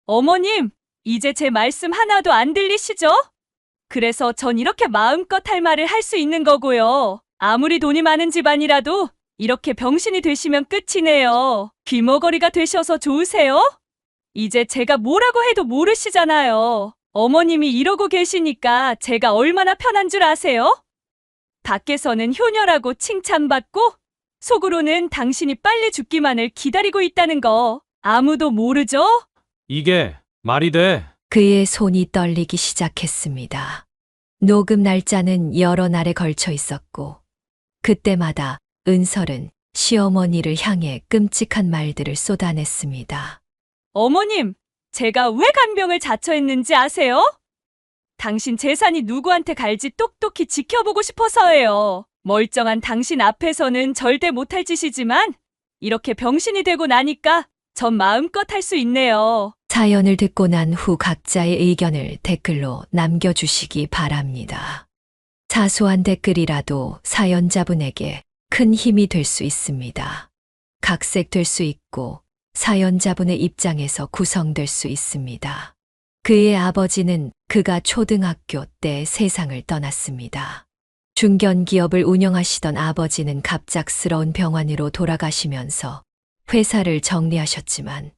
어머님, 이제 제 말씀 하나도 안 들리시죠? 그래서 전 이렇게 마음껏 할 말을 할 수 있는 거고요. 아무리 돈이 많은 집안이라도 이렇게 병신이 되시면 끝이네요. 귀머거리가 되셔서 좋으세요? 이제 제가 뭐라고 해도 모르시잖아요. 어머님이 이러고 계시니까 제가 얼마나 편한 줄 아세요? 밖에서는 효녀라고 칭찬받고 속으로는 당신이 빨리 죽기만을 기다리고 있다는 거 아무도 모르죠? 이게 말이 돼? 그의 손이 떨리기 시작했습니다. 녹음 날짜는 여러 날에 걸쳐 있었고, 그때마다 은설은 시어머니를 향해 끔찍한 말들을 쏟아냈습니다. 어머님, 제가 왜 간병을 자처했는지 아세요? 당신 재산이 누구한테 갈지 똑똑히 지켜보고 싶어서예요. 멀쩡한 당신 앞에서는 절대 못할 짓이지만 이렇게 병신이 되고 나니까 전 마음껏 할 수 있네요. 사연을 듣고 난 후 각자의 의견을 댓글로 남겨주시기 바랍니다. 사소한 댓글이라도 사연자분에게 큰 힘이 될 수 있습니다. 각색될 수 있고 사연자분의 입장에서 구성될 수 있습니다. 그의 아버지는 그가 초등학교 때 세상을 떠났습니다. 중견기업을 운영하시던 아버지는 갑작스러운 병환으로 돌아가시면서 회사를 정리하셨지만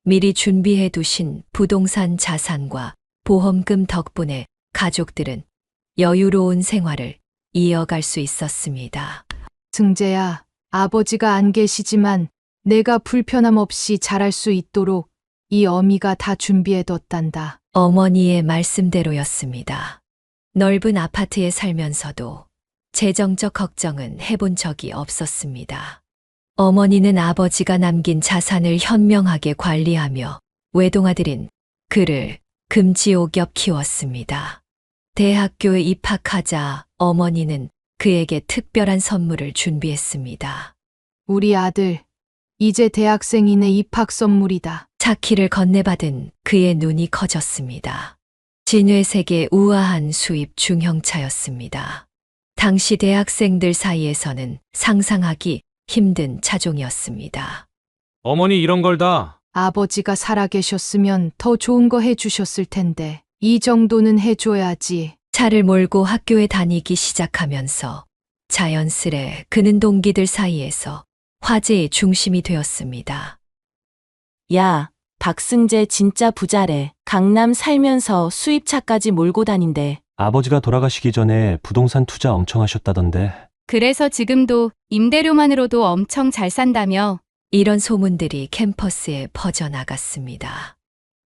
미리 준비해 두신 부동산 자산과 보험금 덕분에 가족들은 여유로운 생활을 이어갈 수 있었습니다. 승재야, 아버지가 안 계시지만 내가 불편함 없이 잘할 수 있도록 이 어미가 다 준비해뒀단다. 어머니의 말씀대로였습니다. 넓은 아파트에 살면서도 재정적 걱정은 해본 적이 없었습니다. 어머니는 아버지가 남긴 자산을 현명하게 관리하며 외동아들인 그를 금지옥엽 키웠습니다. 대학교에 입학하자 어머니는 그에게 특별한 선물을 준비했습니다. 우리 아들, 이제 대학생이네. 입학 선물이다. 차키를 건네받은 그의 눈이 커졌습니다. 진회색의 우아한 수입 중형차였습니다. 당시 대학생들 사이에서는 상상하기 힘든 차종이었습니다. 어머니 이런 걸 다. 아버지가 살아계셨으면 더 좋은 거 해주셨을 텐데 이 정도는 해줘야지. 차를 몰고 학교에 다니기 시작하면서 자연스레 그는 동기들 사이에서 화제의 중심이 되었습니다. 야, 박승재 진짜 부자래. 강남 살면서 수입차까지 몰고 다닌대. 아버지가 돌아가시기 전에 부동산 투자 엄청 하셨다던데. 그래서 지금도 임대료만으로도 엄청 잘 산다며. 이런 소문들이 캠퍼스에 퍼져나갔습니다.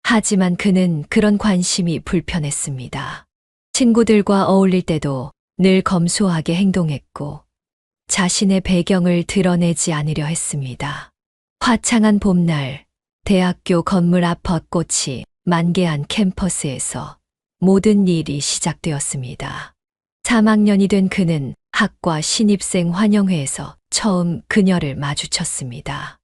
하지만 그는 그런 관심이 불편했습니다. 친구들과 어울릴 때도 늘 검소하게 행동했고 자신의 배경을 드러내지 않으려 했습니다. 화창한 봄날, 대학교 건물 앞 벚꽃이 만개한 캠퍼스에서 모든 일이 시작되었습니다. 3학년이 된 그는 학과 신입생 환영회에서 처음 그녀를 마주쳤습니다.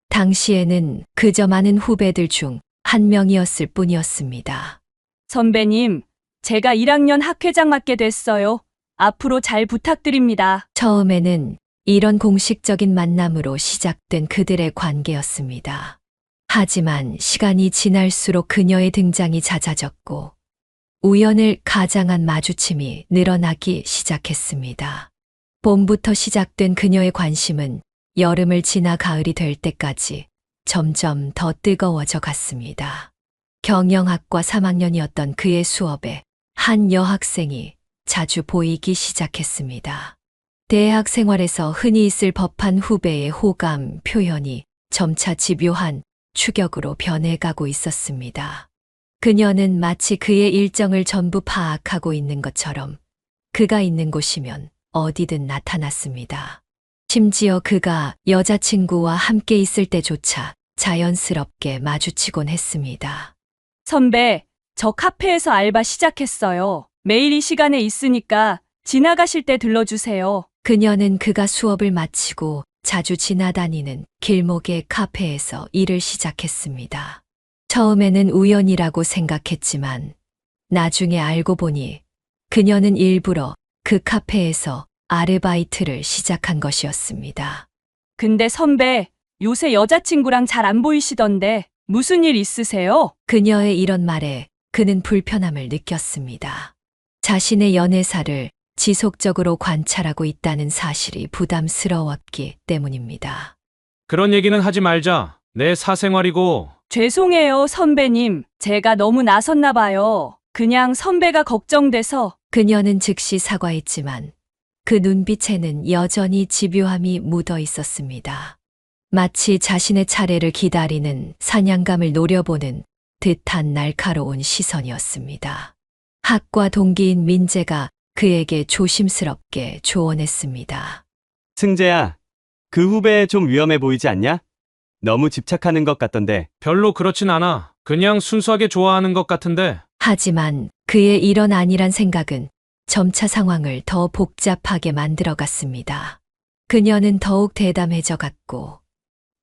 당시에는 그저 많은 후배들 중 한 명이었을 뿐이었습니다. 선배님, 제가 1학년 학회장 맡게 됐어요. 앞으로 잘 부탁드립니다. 처음에는 이런 공식적인 만남으로 시작된 그들의 관계였습니다. 하지만 시간이 지날수록 그녀의 등장이 잦아졌고 우연을 가장한 마주침이 늘어나기 시작했습니다. 봄부터 시작된 그녀의 관심은 여름을 지나 가을이 될 때까지 점점 더 뜨거워져 갔습니다. 경영학과 3학년이었던 그의 수업에 한 여학생이 자주 보이기 시작했습니다. 대학 생활에서 흔히 있을 법한 후배의 호감 표현이 점차 집요한 추격으로 변해가고 있었습니다. 그녀는 마치 그의 일정을 전부 파악하고 있는 것처럼 그가 있는 곳이면 어디든 나타났습니다. 심지어 그가 여자친구와 함께 있을 때조차 자연스럽게 마주치곤 했습니다. 선배, 저 카페에서 알바 시작했어요. 매일 이 시간에 있으니까 지나가실 때 들러주세요. 그녀는 그가 수업을 마치고 자주 지나다니는 길목의 카페에서 일을 시작했습니다. 처음에는 우연이라고 생각했지만 나중에 알고 보니 그녀는 일부러 그 카페에서 아르바이트를 시작한 것이었습니다. 근데 선배, 요새 여자친구랑 잘 안 보이시던데 무슨 일 있으세요? 그녀의 이런 말에 그는 불편함을 느꼈습니다. 자신의 연애사를 지속적으로 관찰하고 있다는 사실이 부담스러웠기 때문입니다. 그런 얘기는 하지 말자. 내 사생활이고. 죄송해요, 선배님. 제가 너무 나섰나 봐요. 그냥 선배가 걱정돼서. 그녀는 즉시 사과했지만 그 눈빛에는 여전히 집요함이 묻어 있었습니다. 마치 자신의 차례를 기다리는 사냥감을 노려보는 듯한 날카로운 시선이었습니다. 학과 동기인 민재가 그에게 조심스럽게 조언했습니다. 승재야, 그 후배 좀 위험해 보이지 않냐? 너무 집착하는 것 같던데. 별로 그렇진 않아. 그냥 순수하게 좋아하는 것 같은데. 하지만 그의 이런 안일한 생각은 점차 상황을 더 복잡하게 만들어갔습니다. 그녀는 더욱 대담해져 갔고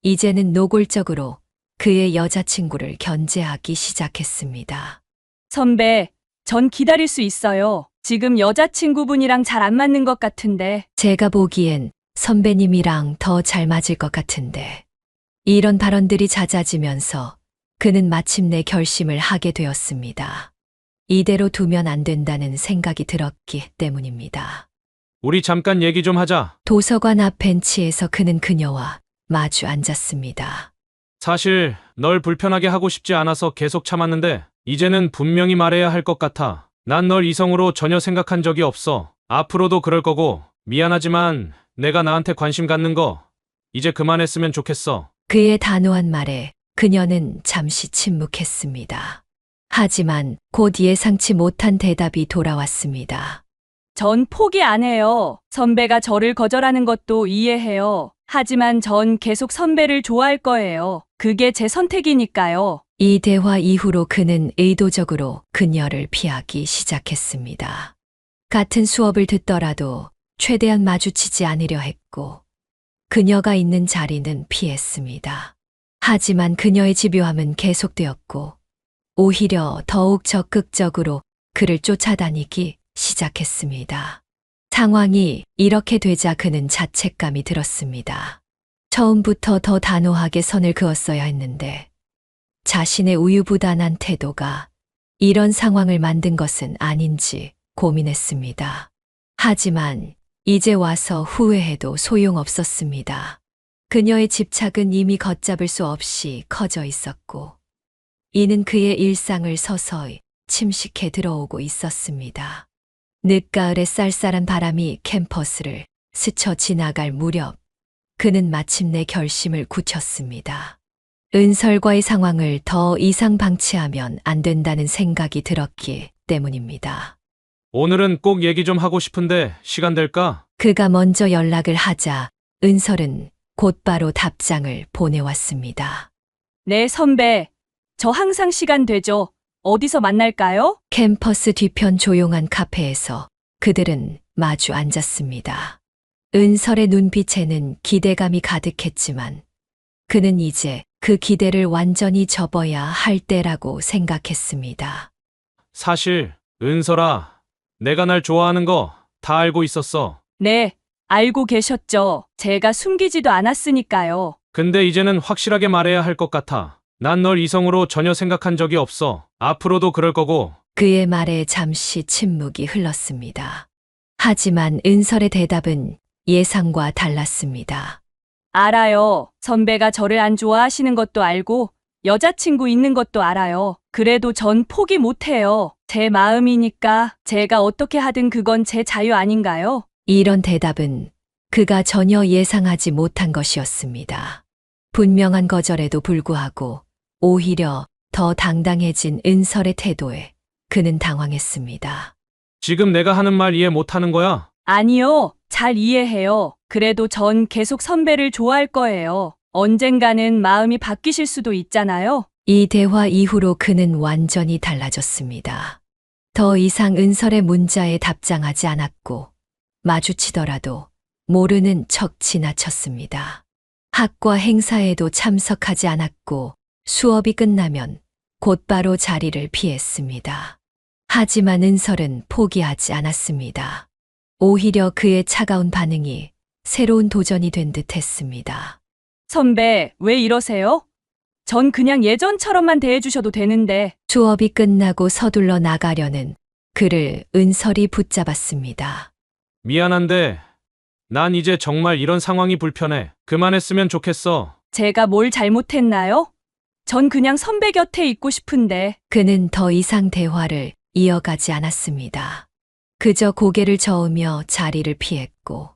이제는 노골적으로 그의 여자친구를 견제하기 시작했습니다. 선배, 전 기다릴 수 있어요. 지금 여자친구분이랑 잘 안 맞는 것 같은데. 제가 보기엔 선배님이랑 더 잘 맞을 것 같은데. 이런 발언들이 잦아지면서 그는 마침내 결심을 하게 되었습니다. 이대로 두면 안 된다는 생각이 들었기 때문입니다. 우리 잠깐 얘기 좀 하자. 도서관 앞 벤치에서 그는 그녀와 마주 앉았습니다. 사실 널 불편하게 하고 싶지 않아서 계속 참았는데 이제는 분명히 말해야 할 것 같아. 난 널 이성으로 전혀 생각한 적이 없어. 앞으로도 그럴 거고 미안하지만 내가 나한테 관심 갖는 거 이제 그만했으면 좋겠어. 그의 단호한 말에 그녀는 잠시 침묵했습니다. 하지만 곧 예상치 못한 대답이 돌아왔습니다. 전 포기 안 해요. 선배가 저를 거절하는 것도 이해해요. 하지만 전 계속 선배를 좋아할 거예요. 그게 제 선택이니까요. 이 대화 이후로 그는 의도적으로 그녀를 피하기 시작했습니다. 같은 수업을 듣더라도 최대한 마주치지 않으려 했고 그녀가 있는 자리는 피했습니다. 하지만 그녀의 집요함은 계속되었고 오히려 더욱 적극적으로 그를 쫓아다니기 시작했습니다. 상황이 이렇게 되자 그는 자책감이 들었습니다. 처음부터 더 단호하게 선을 그었어야 했는데 자신의 우유부단한 태도가 이런 상황을 만든 것은 아닌지 고민했습니다. 하지만 이제 와서 후회해도 소용없었습니다. 그녀의 집착은 이미 걷잡을 수 없이 커져 있었고 이는 그의 일상을 서서히 침식해 들어오고 있었습니다. 늦가을의 쌀쌀한 바람이 캠퍼스를 스쳐 지나갈 무렵 그는 마침내 결심을 굳혔습니다. 은설과의 상황을 더 이상 방치하면 안 된다는 생각이 들었기 때문입니다. 오늘은 꼭 얘기 좀 하고 싶은데 시간 될까? 그가 먼저 연락을 하자 은설은 곧바로 답장을 보내왔습니다. 네, 선배. 저 항상 시간 되죠. 어디서 만날까요? 캠퍼스 뒤편 조용한 카페에서 그들은 마주 앉았습니다. 은설의 눈빛에는 기대감이 가득했지만 그는 이제 그 기대를 완전히 접어야 할 때라고 생각했습니다. 사실 은설아, 내가 날 좋아하는 거 다 알고 있었어. 네, 알고 계셨죠. 제가 숨기지도 않았으니까요. 근데 이제는 확실하게 말해야 할 것 같아. 난 널 이성으로 전혀 생각한 적이 없어. 앞으로도 그럴 거고. 그의 말에 잠시 침묵이 흘렀습니다. 하지만 은설의 대답은 예상과 달랐습니다. 알아요. 선배가 저를 안 좋아하시는 것도 알고 여자친구 있는 것도 알아요. 그래도 전 포기 못해요. 제 마음이니까 제가 어떻게 하든 그건 제 자유 아닌가요? 이런 대답은 그가 전혀 예상하지 못한 것이었습니다. 분명한 거절에도 불구하고 오히려 더 당당해진 은설의 태도에 그는 당황했습니다. 지금 내가 하는 말 이해 못하는 거야? 아니요. 잘 이해해요. 그래도 전 계속 선배를 좋아할 거예요. 언젠가는 마음이 바뀌실 수도 있잖아요. 이 대화 이후로 그는 완전히 달라졌습니다. 더 이상 은설의 문자에 답장하지 않았고 마주치더라도 모르는 척 지나쳤습니다. 학과 행사에도 참석하지 않았고 수업이 끝나면 곧바로 자리를 피했습니다. 하지만 은설은 포기하지 않았습니다. 오히려 그의 차가운 반응이 새로운 도전이 된 듯 했습니다. 선배, 왜 이러세요? 전 그냥 예전처럼만 대해주셔도 되는데. 수업이 끝나고 서둘러 나가려는 그를 은설이 붙잡았습니다. 미안한데, 난 이제 정말 이런 상황이 불편해. 그만했으면 좋겠어. 제가 뭘 잘못했나요? 전 그냥 선배 곁에 있고 싶은데. 그는 더 이상 대화를 이어가지 않았습니다. 그저 고개를 저으며 자리를 피했고,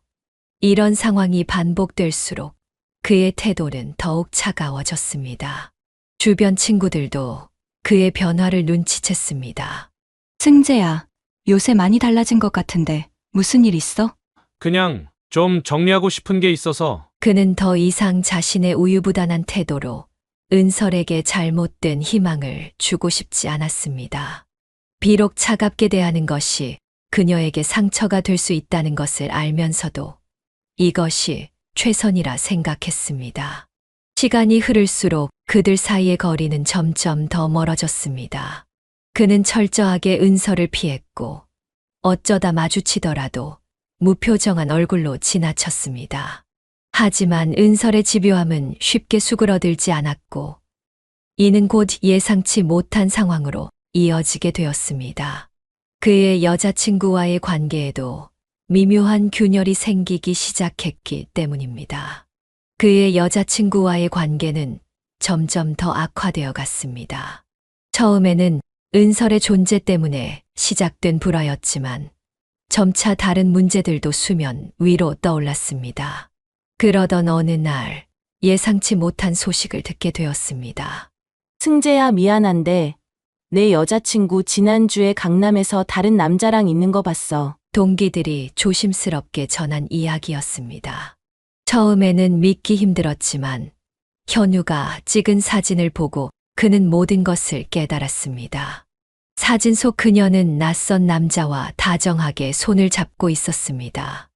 이런 상황이 반복될수록 그의 태도는 더욱 차가워졌습니다. 주변 친구들도 그의 변화를 눈치챘습니다. 승재야, 요새 많이 달라진 것 같은데 무슨 일 있어? 그냥 좀 정리하고 싶은 게 있어서. 그는 더 이상 자신의 우유부단한 태도로 은설에게 잘못된 희망을 주고 싶지 않았습니다. 비록 차갑게 대하는 것이 그녀에게 상처가 될 수 있다는 것을 알면서도 이것이 최선이라 생각했습니다. 시간이 흐를수록 그들 사이의 거리는 점점 더 멀어졌습니다. 그는 철저하게 은설을 피했고 어쩌다 마주치더라도 무표정한 얼굴로 지나쳤습니다. 하지만 은설의 집요함은 쉽게 수그러들지 않았고 이는 곧 예상치 못한 상황으로 이어지게 되었습니다. 그의 여자친구와의 관계에도 미묘한 균열이 생기기 시작했기 때문입니다. 그의 여자친구와의 관계는 점점 더 악화되어 갔습니다. 처음에는 은설의 존재 때문에 시작된 불화였지만 점차 다른 문제들도 수면 위로 떠올랐습니다. 그러던 어느 날 예상치 못한 소식을 듣게 되었습니다. 승재야, 미안한데 내 여자친구 지난주에 강남에서 다른 남자랑 있는 거 봤어. 동기들이 조심스럽게 전한 이야기였습니다. 처음에는 믿기 힘들었지만 현우가 찍은 사진을 보고 그는 모든 것을 깨달았습니다. 사진 속 그녀는 낯선 남자와 다정하게 손을 잡고 있었습니다.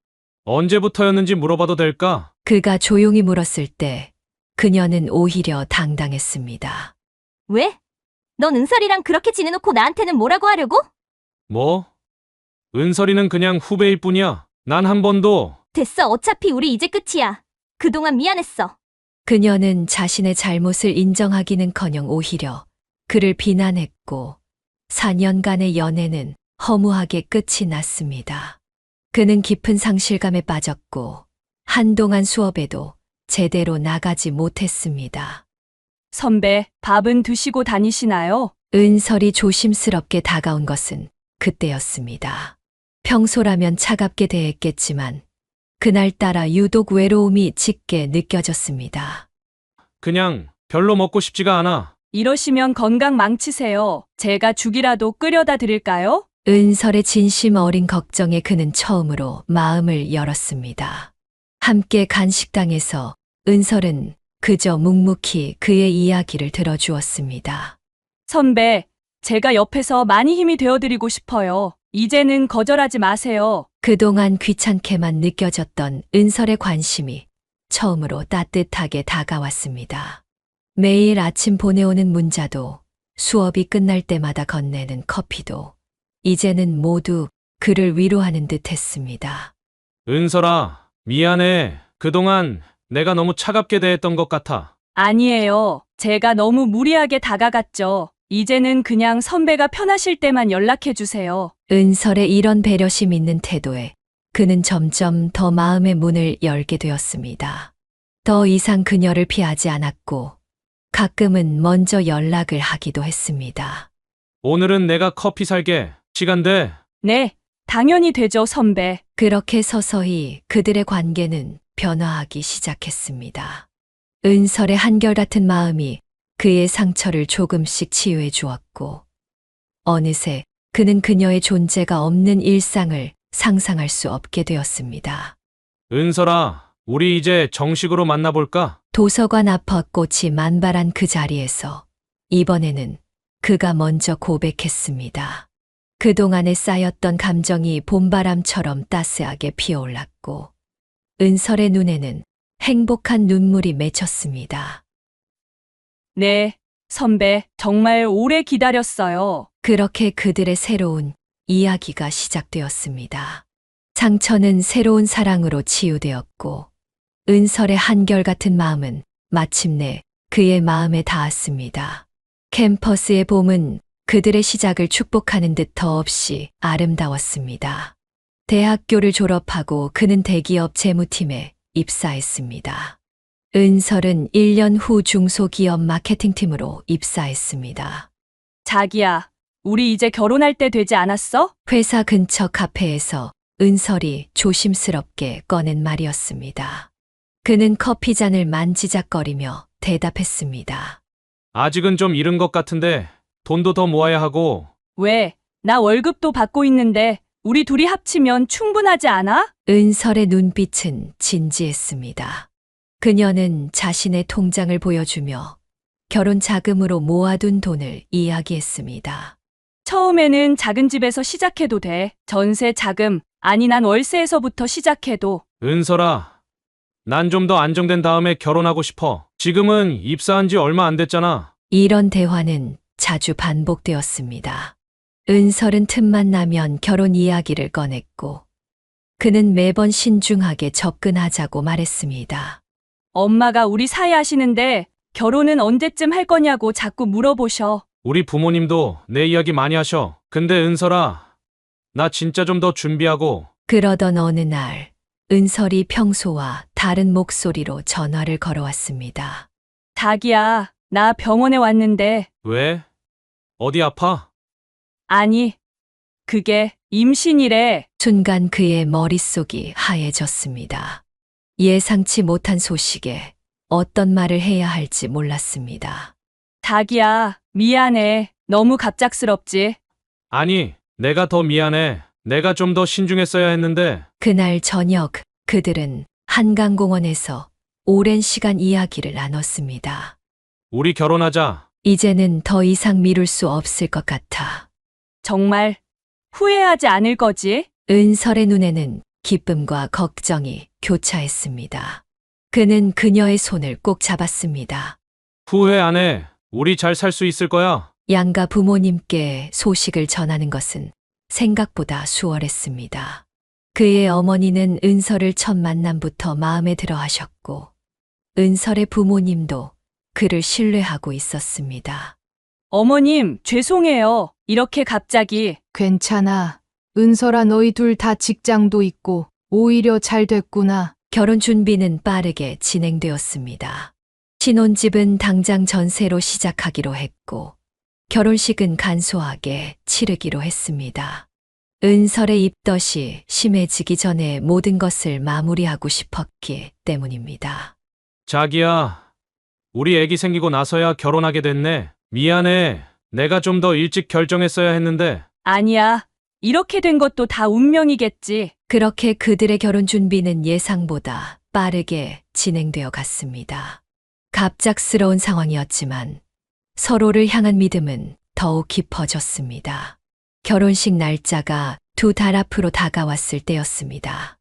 언제부터였는지 물어봐도 될까? 그가 조용히 물었을 때 그녀는 오히려 당당했습니다. 왜? 넌 은설이랑 그렇게 지내놓고 나한테는 뭐라고 하려고? 뭐? 은설이는 그냥 후배일 뿐이야. 난 한 번도. 됐어, 어차피 우리 이제 끝이야. 그동안 미안했어. 그녀는 자신의 잘못을 인정하기는커녕 오히려 그를 비난했고 4년간의 연애는 허무하게 끝이 났습니다. 그는 깊은 상실감에 빠졌고 한동안 수업에도 제대로 나가지 못했습니다. 선배, 밥은 드시고 다니시나요? 은설이 조심스럽게 다가온 것은 그때였습니다. 평소라면 차갑게 대했겠지만 그날따라 유독 외로움이 짙게 느껴졌습니다. 그냥 별로 먹고 싶지가 않아. 이러시면 건강 망치세요. 제가 죽이라도 끓여다 드릴까요? 은설의 진심 어린 걱정에 그는 처음으로 마음을 열었습니다. 함께 간식당에서 은설은 그저 묵묵히 그의 이야기를 들어주었습니다. 선배, 제가 옆에서 많이 힘이 되어드리고 싶어요. 이제는 거절하지 마세요. 그동안 귀찮게만 느껴졌던 은설의 관심이 처음으로 따뜻하게 다가왔습니다. 매일 아침 보내오는 문자도 수업이 끝날 때마다 건네는 커피도 이제는 모두 그를 위로하는 듯 했습니다. 은설아, 미안해. 그동안 내가 너무 차갑게 대했던 것 같아. 아니에요. 제가 너무 무리하게 다가갔죠. 이제는 그냥 선배가 편하실 때만 연락해주세요. 은설의 이런 배려심 있는 태도에 그는 점점 더 마음의 문을 열게 되었습니다. 더 이상 그녀를 피하지 않았고 가끔은 먼저 연락을 하기도 했습니다. 오늘은 내가 커피 살게. 시간 돼? 네, 당연히 되죠, 선배. 그렇게 서서히 그들의 관계는 변화하기 시작했습니다. 은설의 한결같은 마음이 그의 상처를 조금씩 치유해 주었고 어느새 그는 그녀의 존재가 없는 일상을 상상할 수 없게 되었습니다. 은설아, 우리 이제 정식으로 만나볼까? 도서관 앞 벚꽃이 만발한 그 자리에서 이번에는 그가 먼저 고백했습니다. 그동안에 쌓였던 감정이 봄바람처럼 따스하게 피어올랐고 은설의 눈에는 행복한 눈물이 맺혔습니다. 네, 선배, 정말 오래 기다렸어요. 그렇게 그들의 새로운 이야기가 시작되었습니다. 상처는 새로운 사랑으로 치유되었고 은설의 한결같은 마음은 마침내 그의 마음에 닿았습니다. 캠퍼스의 봄은 그들의 시작을 축복하는 듯 더없이 아름다웠습니다. 대학교를 졸업하고 그는 대기업 재무팀에 입사했습니다. 은설은 1년 후 중소기업 마케팅팀으로 입사했습니다. 자기야, 우리 이제 결혼할 때 되지 않았어? 회사 근처 카페에서 은설이 조심스럽게 꺼낸 말이었습니다. 그는 커피잔을 만지작거리며 대답했습니다. 아직은 좀 이른 것 같은데 돈도 더 모아야 하고. 왜? 나 월급도 받고 있는데 우리 둘이 합치면 충분하지 않아? 은설의 눈빛은 진지했습니다. 그녀는 자신의 통장을 보여주며 결혼 자금으로 모아둔 돈을 이야기했습니다. 처음에는 작은 집에서 시작해도 돼. 전세 자금, 아니 난 월세에서부터 시작해도. 은설아, 난 좀 더 안정된 다음에 결혼하고 싶어. 지금은 입사한 지 얼마 안 됐잖아. 이런 대화는 자주 반복되었습니다. 은설은 틈만 나면 결혼 이야기를 꺼냈고 그는 매번 신중하게 접근하자고 말했습니다. 엄마가 우리 사이 하시는데 결혼은 언제쯤 할 거냐고 자꾸 물어보셔. 우리 부모님도 내 이야기 많이 하셔. 근데 은설아, 나 진짜 좀 더 준비하고. 그러던 어느 날 은설이 평소와 다른 목소리로 전화를 걸어왔습니다. 자기야, 나 병원에 왔는데. 왜? 어디 아파? 아니, 그게 임신이래. 순간 그의 머릿속이 하얘졌습니다. 예상치 못한 소식에 어떤 말을 해야 할지 몰랐습니다. 자기야, 미안해. 너무 갑작스럽지? 아니, 내가 더 미안해. 내가 좀 더 신중했어야 했는데. 그날 저녁 그들은 한강공원에서 오랜 시간 이야기를 나눴습니다. 우리 결혼하자. 이제는 더 이상 미룰 수 없을 것 같아. 정말 후회하지 않을 거지? 은설의 눈에는 기쁨과 걱정이 교차했습니다. 그는 그녀의 손을 꼭 잡았습니다. 후회 안 해. 우리 잘 살 수 있을 거야. 양가 부모님께 소식을 전하는 것은 생각보다 수월했습니다. 그의 어머니는 은설을 첫 만남부터 마음에 들어 하셨고, 은설의 부모님도 그를 신뢰하고 있었습니다. 어머님, 죄송해요. 이렇게 갑자기. 괜찮아. 은설아, 너희 둘 다 직장도 있고 오히려 잘 됐구나. 결혼 준비는 빠르게 진행되었습니다. 신혼집은 당장 전세로 시작하기로 했고, 결혼식은 간소하게 치르기로 했습니다. 은설의 입덧이 심해지기 전에 모든 것을 마무리하고 싶었기 때문입니다. 자기야, 우리 애기 생기고 나서야 결혼하게 됐네. 미안해. 내가 좀 더 일찍 결정했어야 했는데. 아니야. 이렇게 된 것도 다 운명이겠지. 그렇게 그들의 결혼 준비는 예상보다 빠르게 진행되어 갔습니다. 갑작스러운 상황이었지만 서로를 향한 믿음은 더욱 깊어졌습니다. 결혼식 날짜가 2달 앞으로 다가왔을 때였습니다.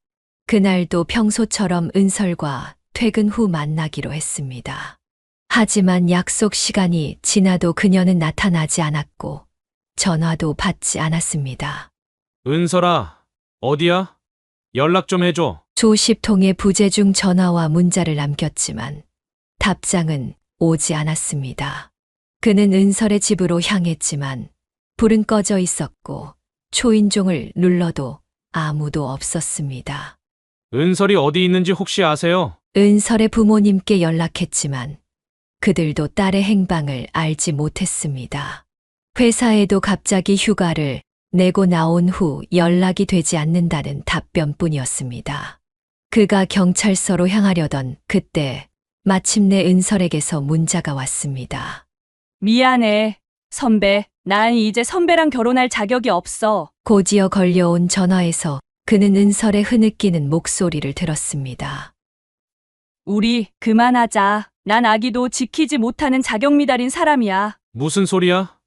그날도 평소처럼 은설과 퇴근 후 만나기로 했습니다. 하지만 약속 시간이 지나도 그녀는 나타나지 않았고 전화도 받지 않았습니다. 은설아, 어디야? 연락 좀 해줘. 수십 통의 부재중 전화와 문자를 남겼지만 답장은 오지 않았습니다. 그는 은설의 집으로 향했지만 불은 꺼져 있었고 초인종을 눌러도 아무도 없었습니다. 은설이 어디 있는지 혹시 아세요? 은설의 부모님께 연락했지만 그들도 딸의 행방을 알지 못했습니다. 회사에도 갑자기 휴가를 내고 나온 후 연락이 되지 않는다는 답변뿐이었습니다. 그가 경찰서로 향하려던 그때 마침내 은설에게서 문자가 왔습니다. 미안해. 선배, 난 이제 선배랑 결혼할 자격이 없어. 곧이어 걸려온 전화에서 그는 은설의 흐느끼는 목소리를 들었습니다. 우리 그만하자. 난 아기도 지키지 못하는 자격 미달인 사람이야. 무슨 소리야?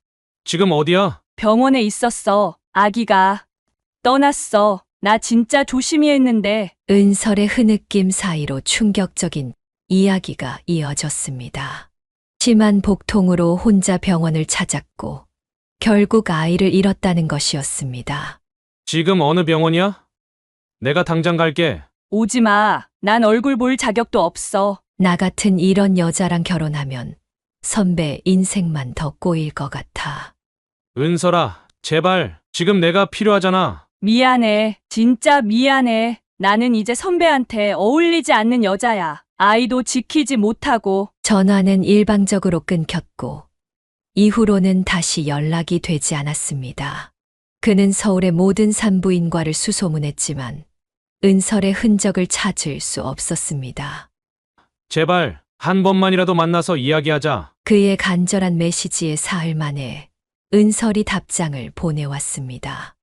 지금 어디야? 병원에 있었어. 아기가 떠났어. 나 진짜 조심히 했는데. 은설의 흐느낌 사이로 충격적인 이야기가 이어졌습니다. 심한 복통으로 혼자 병원을 찾았고 결국 아이를 잃었다는 것이었습니다. 지금 어느 병원이야? 내가 당장 갈게. 오지 마. 난 얼굴 볼 자격도 없어. 나 같은 이런 여자랑 결혼하면 선배 인생만 더 꼬일 것 같아. 은설아, 제발, 지금 내가 필요하잖아. 미안해. 진짜 미안해. 나는 이제 선배한테 어울리지 않는 여자야. 아이도 지키지 못하고. 전화는 일방적으로 끊겼고, 이후로는 다시 연락이 되지 않았습니다. 그는 서울의 모든 산부인과를 수소문했지만, 은설의 흔적을 찾을 수 없었습니다. 제발, 한 번만이라도 만나서 이야기하자. 그의 간절한 메시지에 사흘 만에 은설이 답장을 보내왔습니다.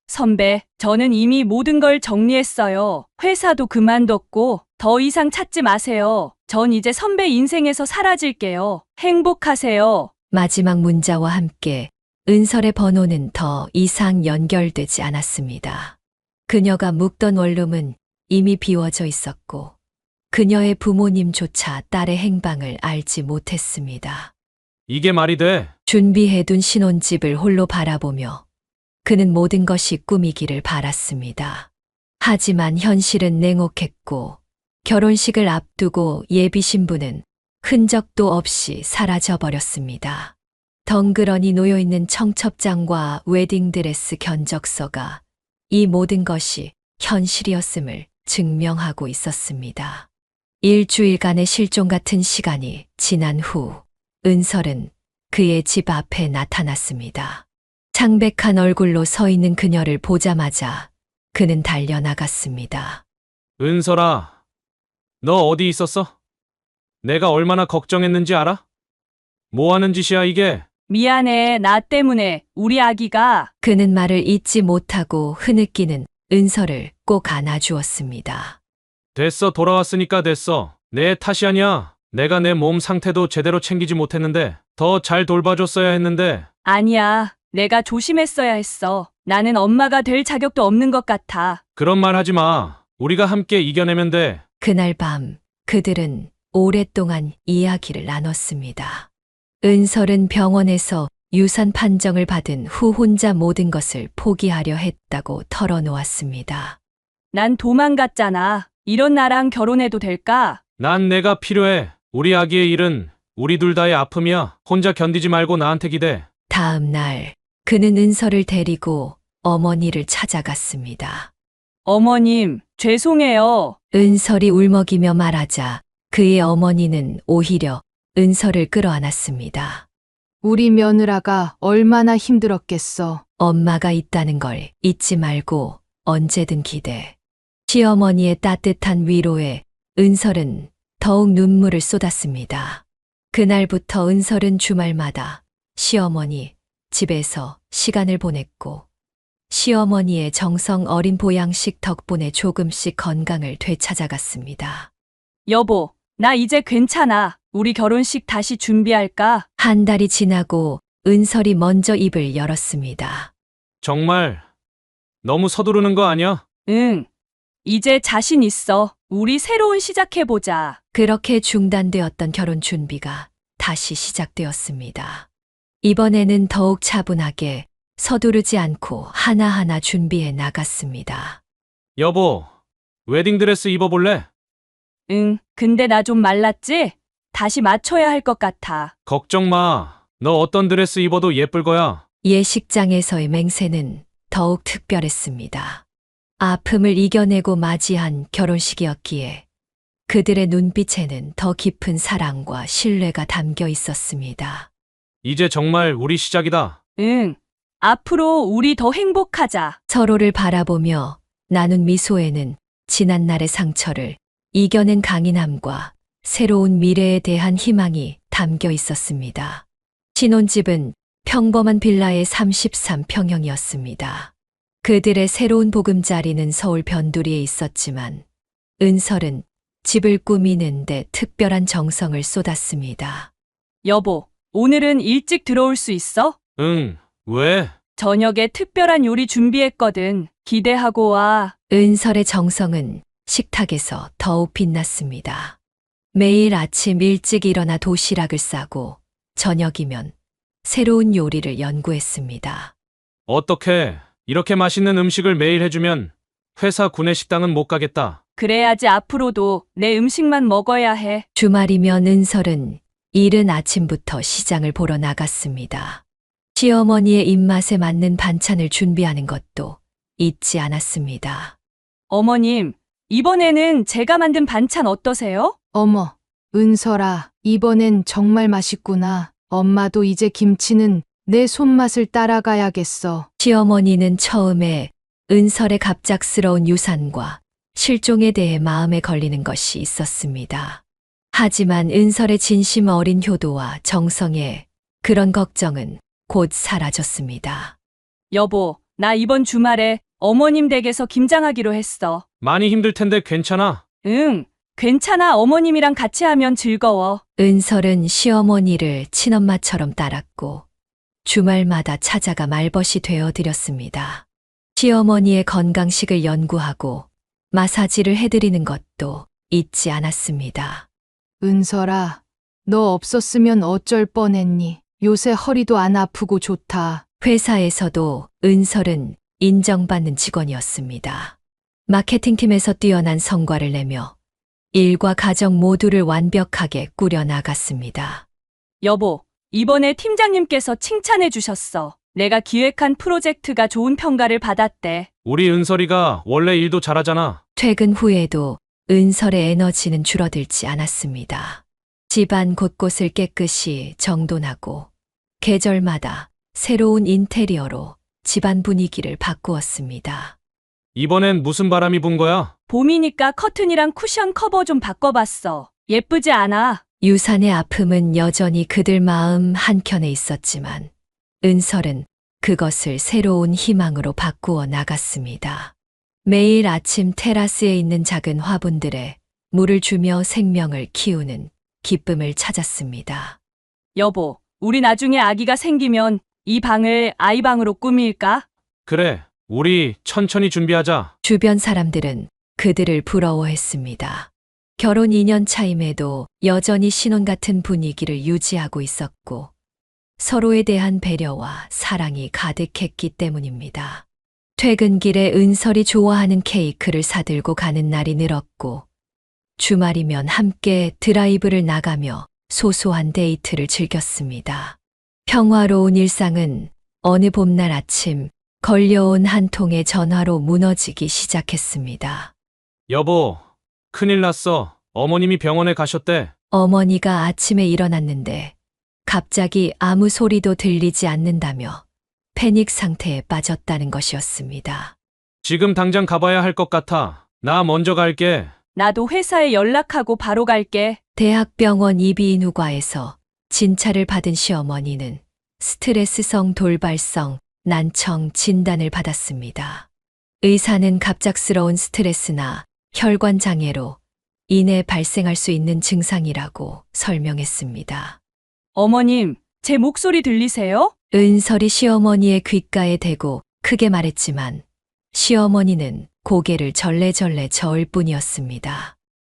선배, 저는 이미 모든 걸 정리했어요. 회사도 그만뒀고 더 이상 찾지 마세요. 전 이제 선배 인생에서 사라질게요. 행복하세요. 마지막 문자와 함께 은설의 번호는 더 이상 연결되지 않았습니다. 그녀가 묵던 원룸은 이미 비워져 있었고, 그녀의 부모님조차 딸의 행방을 알지 못했습니다. 이게 말이 돼? 준비해둔 신혼집을 홀로 바라보며 그는 모든 것이 꿈이기를 바랐습니다. 하지만 현실은 냉혹했고, 결혼식을 앞두고 예비 신부는 흔적도 없이 사라져버렸습니다. 덩그러니 놓여있는 청첩장과 웨딩드레스 견적서가 이 모든 것이 현실이었음을 증명하고 있었습니다. 일주일간의 실종 같은 시간이 지난 후 은설은 그의 집 앞에 나타났습니다. 창백한 얼굴로 서 있는 그녀를 보자마자 그는 달려나갔습니다. 은설아, 너 어디 있었어? 내가 얼마나 걱정했는지 알아? 뭐 하는 짓이야 이게? 미안해. 나 때문에 우리 아기가. 그는 말을 잇지 못하고 흐느끼는 은설을 꼭 안아주었습니다. 됐어, 돌아왔으니까 됐어. 내 탓이 아니야. 내가 내 몸 상태도 제대로 챙기지 못했는데 더 잘 돌봐줬어야 했는데. 아니야. 내가 조심했어야 했어. 나는 엄마가 될 자격도 없는 것 같아. 그런 말 하지 마. 우리가 함께 이겨내면 돼. 그날 밤 그들은 오랫동안 이야기를 나눴습니다. 은설은 병원에서 유산 판정을 받은 후 혼자 모든 것을 포기하려 했다고 털어놓았습니다. 난 도망갔잖아. 이런 나랑 결혼해도 될까? 난 내가 필요해. 우리 아기의 일은 우리 둘 다의 아픔이야. 혼자 견디지 말고 나한테 기대. 다음 날 그는 은설을 데리고 어머니를 찾아갔습니다. 어머님, 죄송해요. 은설이 울먹이며 말하자 그의 어머니는 오히려 은설을 끌어안았습니다. 우리 며느라가 얼마나 힘들었겠어. 엄마가 있다는 걸 잊지 말고 언제든 기대. 시어머니의 따뜻한 위로에 은설은 더욱 눈물을 쏟았습니다. 그날부터 은설은 주말마다 시어머니 집에서 시간을 보냈고, 시어머니의 정성 어린 보양식 덕분에 조금씩 건강을 되찾아갔습니다. 여보, 나 이제 괜찮아. 우리 결혼식 다시 준비할까? 한 달이 지나고 은설이 먼저 입을 열었습니다. 정말 너무 서두르는 거 아니야? 응. 이제 자신 있어. 우리 새로운 시작해보자. 그렇게 중단되었던 결혼 준비가 다시 시작되었습니다. 이번에는 더욱 차분하게 서두르지 않고 하나하나 준비해 나갔습니다. 여보, 웨딩드레스 입어볼래? 응. 근데 나 좀 말랐지? 다시 맞춰야 할 것 같아. 걱정 마. 너 어떤 드레스 입어도 예쁠 거야. 예식장에서의 맹세는 더욱 특별했습니다. 아픔을 이겨내고 맞이한 결혼식이었기에 그들의 눈빛에는 더 깊은 사랑과 신뢰가 담겨 있었습니다. 이제 정말 우리 시작이다. 응. 앞으로 우리 더 행복하자. 서로를 바라보며 나눈 미소에는 지난날의 상처를 이겨낸 강인함과 새로운 미래에 대한 희망이 담겨 있었습니다. 신혼집은 평범한 빌라의 33평형이었습니다. 그들의 새로운 보금자리는 서울 변두리에 있었지만 은설은 집을 꾸미는 데 특별한 정성을 쏟았습니다. 여보, 오늘은 일찍 들어올 수 있어? 응, 왜? 저녁에 특별한 요리 준비했거든. 기대하고 와. 은설의 정성은 식탁에서 더욱 빛났습니다. 매일 아침 일찍 일어나 도시락을 싸고 저녁이면 새로운 요리를 연구했습니다. 어떻게 이렇게 맛있는 음식을 매일 해주면 회사 구내식당은 못 가겠다. 그래야지 앞으로도 내 음식만 먹어야 해. 주말이면 은설은 이른 아침부터 시장을 보러 나갔습니다. 시어머니의 입맛에 맞는 반찬을 준비하는 것도 잊지 않았습니다. 어머님, 이번에는 제가 만든 반찬 어떠세요? 어머, 은설아, 이번엔 정말 맛있구나. 엄마도 이제 김치는 내 손맛을 따라가야겠어. 시어머니는 처음에 은설의 갑작스러운 유산과 실종에 대해 마음에 걸리는 것이 있었습니다. 하지만 은설의 진심 어린 효도와 정성에 그런 걱정은 곧 사라졌습니다. 여보, 나 이번 주말에 어머님 댁에서 김장하기로 했어. 많이 힘들 텐데 괜찮아? 응, 괜찮아. 어머님이랑 같이 하면 즐거워. 은설은 시어머니를 친엄마처럼 따랐고 주말마다 찾아가 말벗이 되어드렸습니다. 시어머니의 건강식을 연구하고 마사지를 해드리는 것도 잊지 않았습니다. 은설아, 너 없었으면 어쩔 뻔했니? 요새 허리도 안 아프고 좋다. 회사에서도 은설은 인정받는 직원이었습니다. 마케팅팀에서 뛰어난 성과를 내며 일과 가정 모두를 완벽하게 꾸려나갔습니다. 여보, 이번에 팀장님께서 칭찬해 주셨어. 내가 기획한 프로젝트가 좋은 평가를 받았대. 우리 은설이가 원래 일도 잘하잖아. 퇴근 후에도 은설의 에너지는 줄어들지 않았습니다. 집안 곳곳을 깨끗이 정돈하고 계절마다 새로운 인테리어로 집안 분위기를 바꾸었습니다. 이번엔 무슨 바람이 분 거야? 봄이니까 커튼이랑 쿠션 커버 좀 바꿔봤어. 예쁘지 않아? 유산의 아픔은 여전히 그들 마음 한켠에 있었지만 은설은 그것을 새로운 희망으로 바꾸어 나갔습니다. 매일 아침 테라스에 있는 작은 화분들에 물을 주며 생명을 키우는 기쁨을 찾았습니다. 여보, 우리 나중에 아기가 생기면 이 방을 아이방으로 꾸밀까? 그래, 우리 천천히 준비하자. 주변 사람들은 그들을 부러워했습니다. 결혼 2년 차임에도 여전히 신혼 같은 분위기를 유지하고 있었고 서로에 대한 배려와 사랑이 가득했기 때문입니다. 퇴근길에 은설이 좋아하는 케이크를 사들고 가는 날이 늘었고 주말이면 함께 드라이브를 나가며 소소한 데이트를 즐겼습니다. 평화로운 일상은 어느 봄날 아침 걸려온 한 통의 전화로 무너지기 시작했습니다. 여보, 큰일 났어. 어머님이 병원에 가셨대. 어머니가 아침에 일어났는데 갑자기 아무 소리도 들리지 않는다며 패닉 상태에 빠졌다는 것이었습니다. 지금 당장 가봐야 할 것 같아. 나 먼저 갈게. 나도 회사에 연락하고 바로 갈게. 대학병원 이비인후과에서 진찰을 받은 시어머니는 스트레스성 돌발성 난청 진단을 받았습니다. 의사는 갑작스러운 스트레스나 혈관 장애로 인해 발생할 수 있는 증상이라고 설명했습니다. 어머님, 제 목소리 들리세요? 은설이 시어머니의 귓가에 대고 크게 말했지만 시어머니는 고개를 절레절레 저을 뿐이었습니다.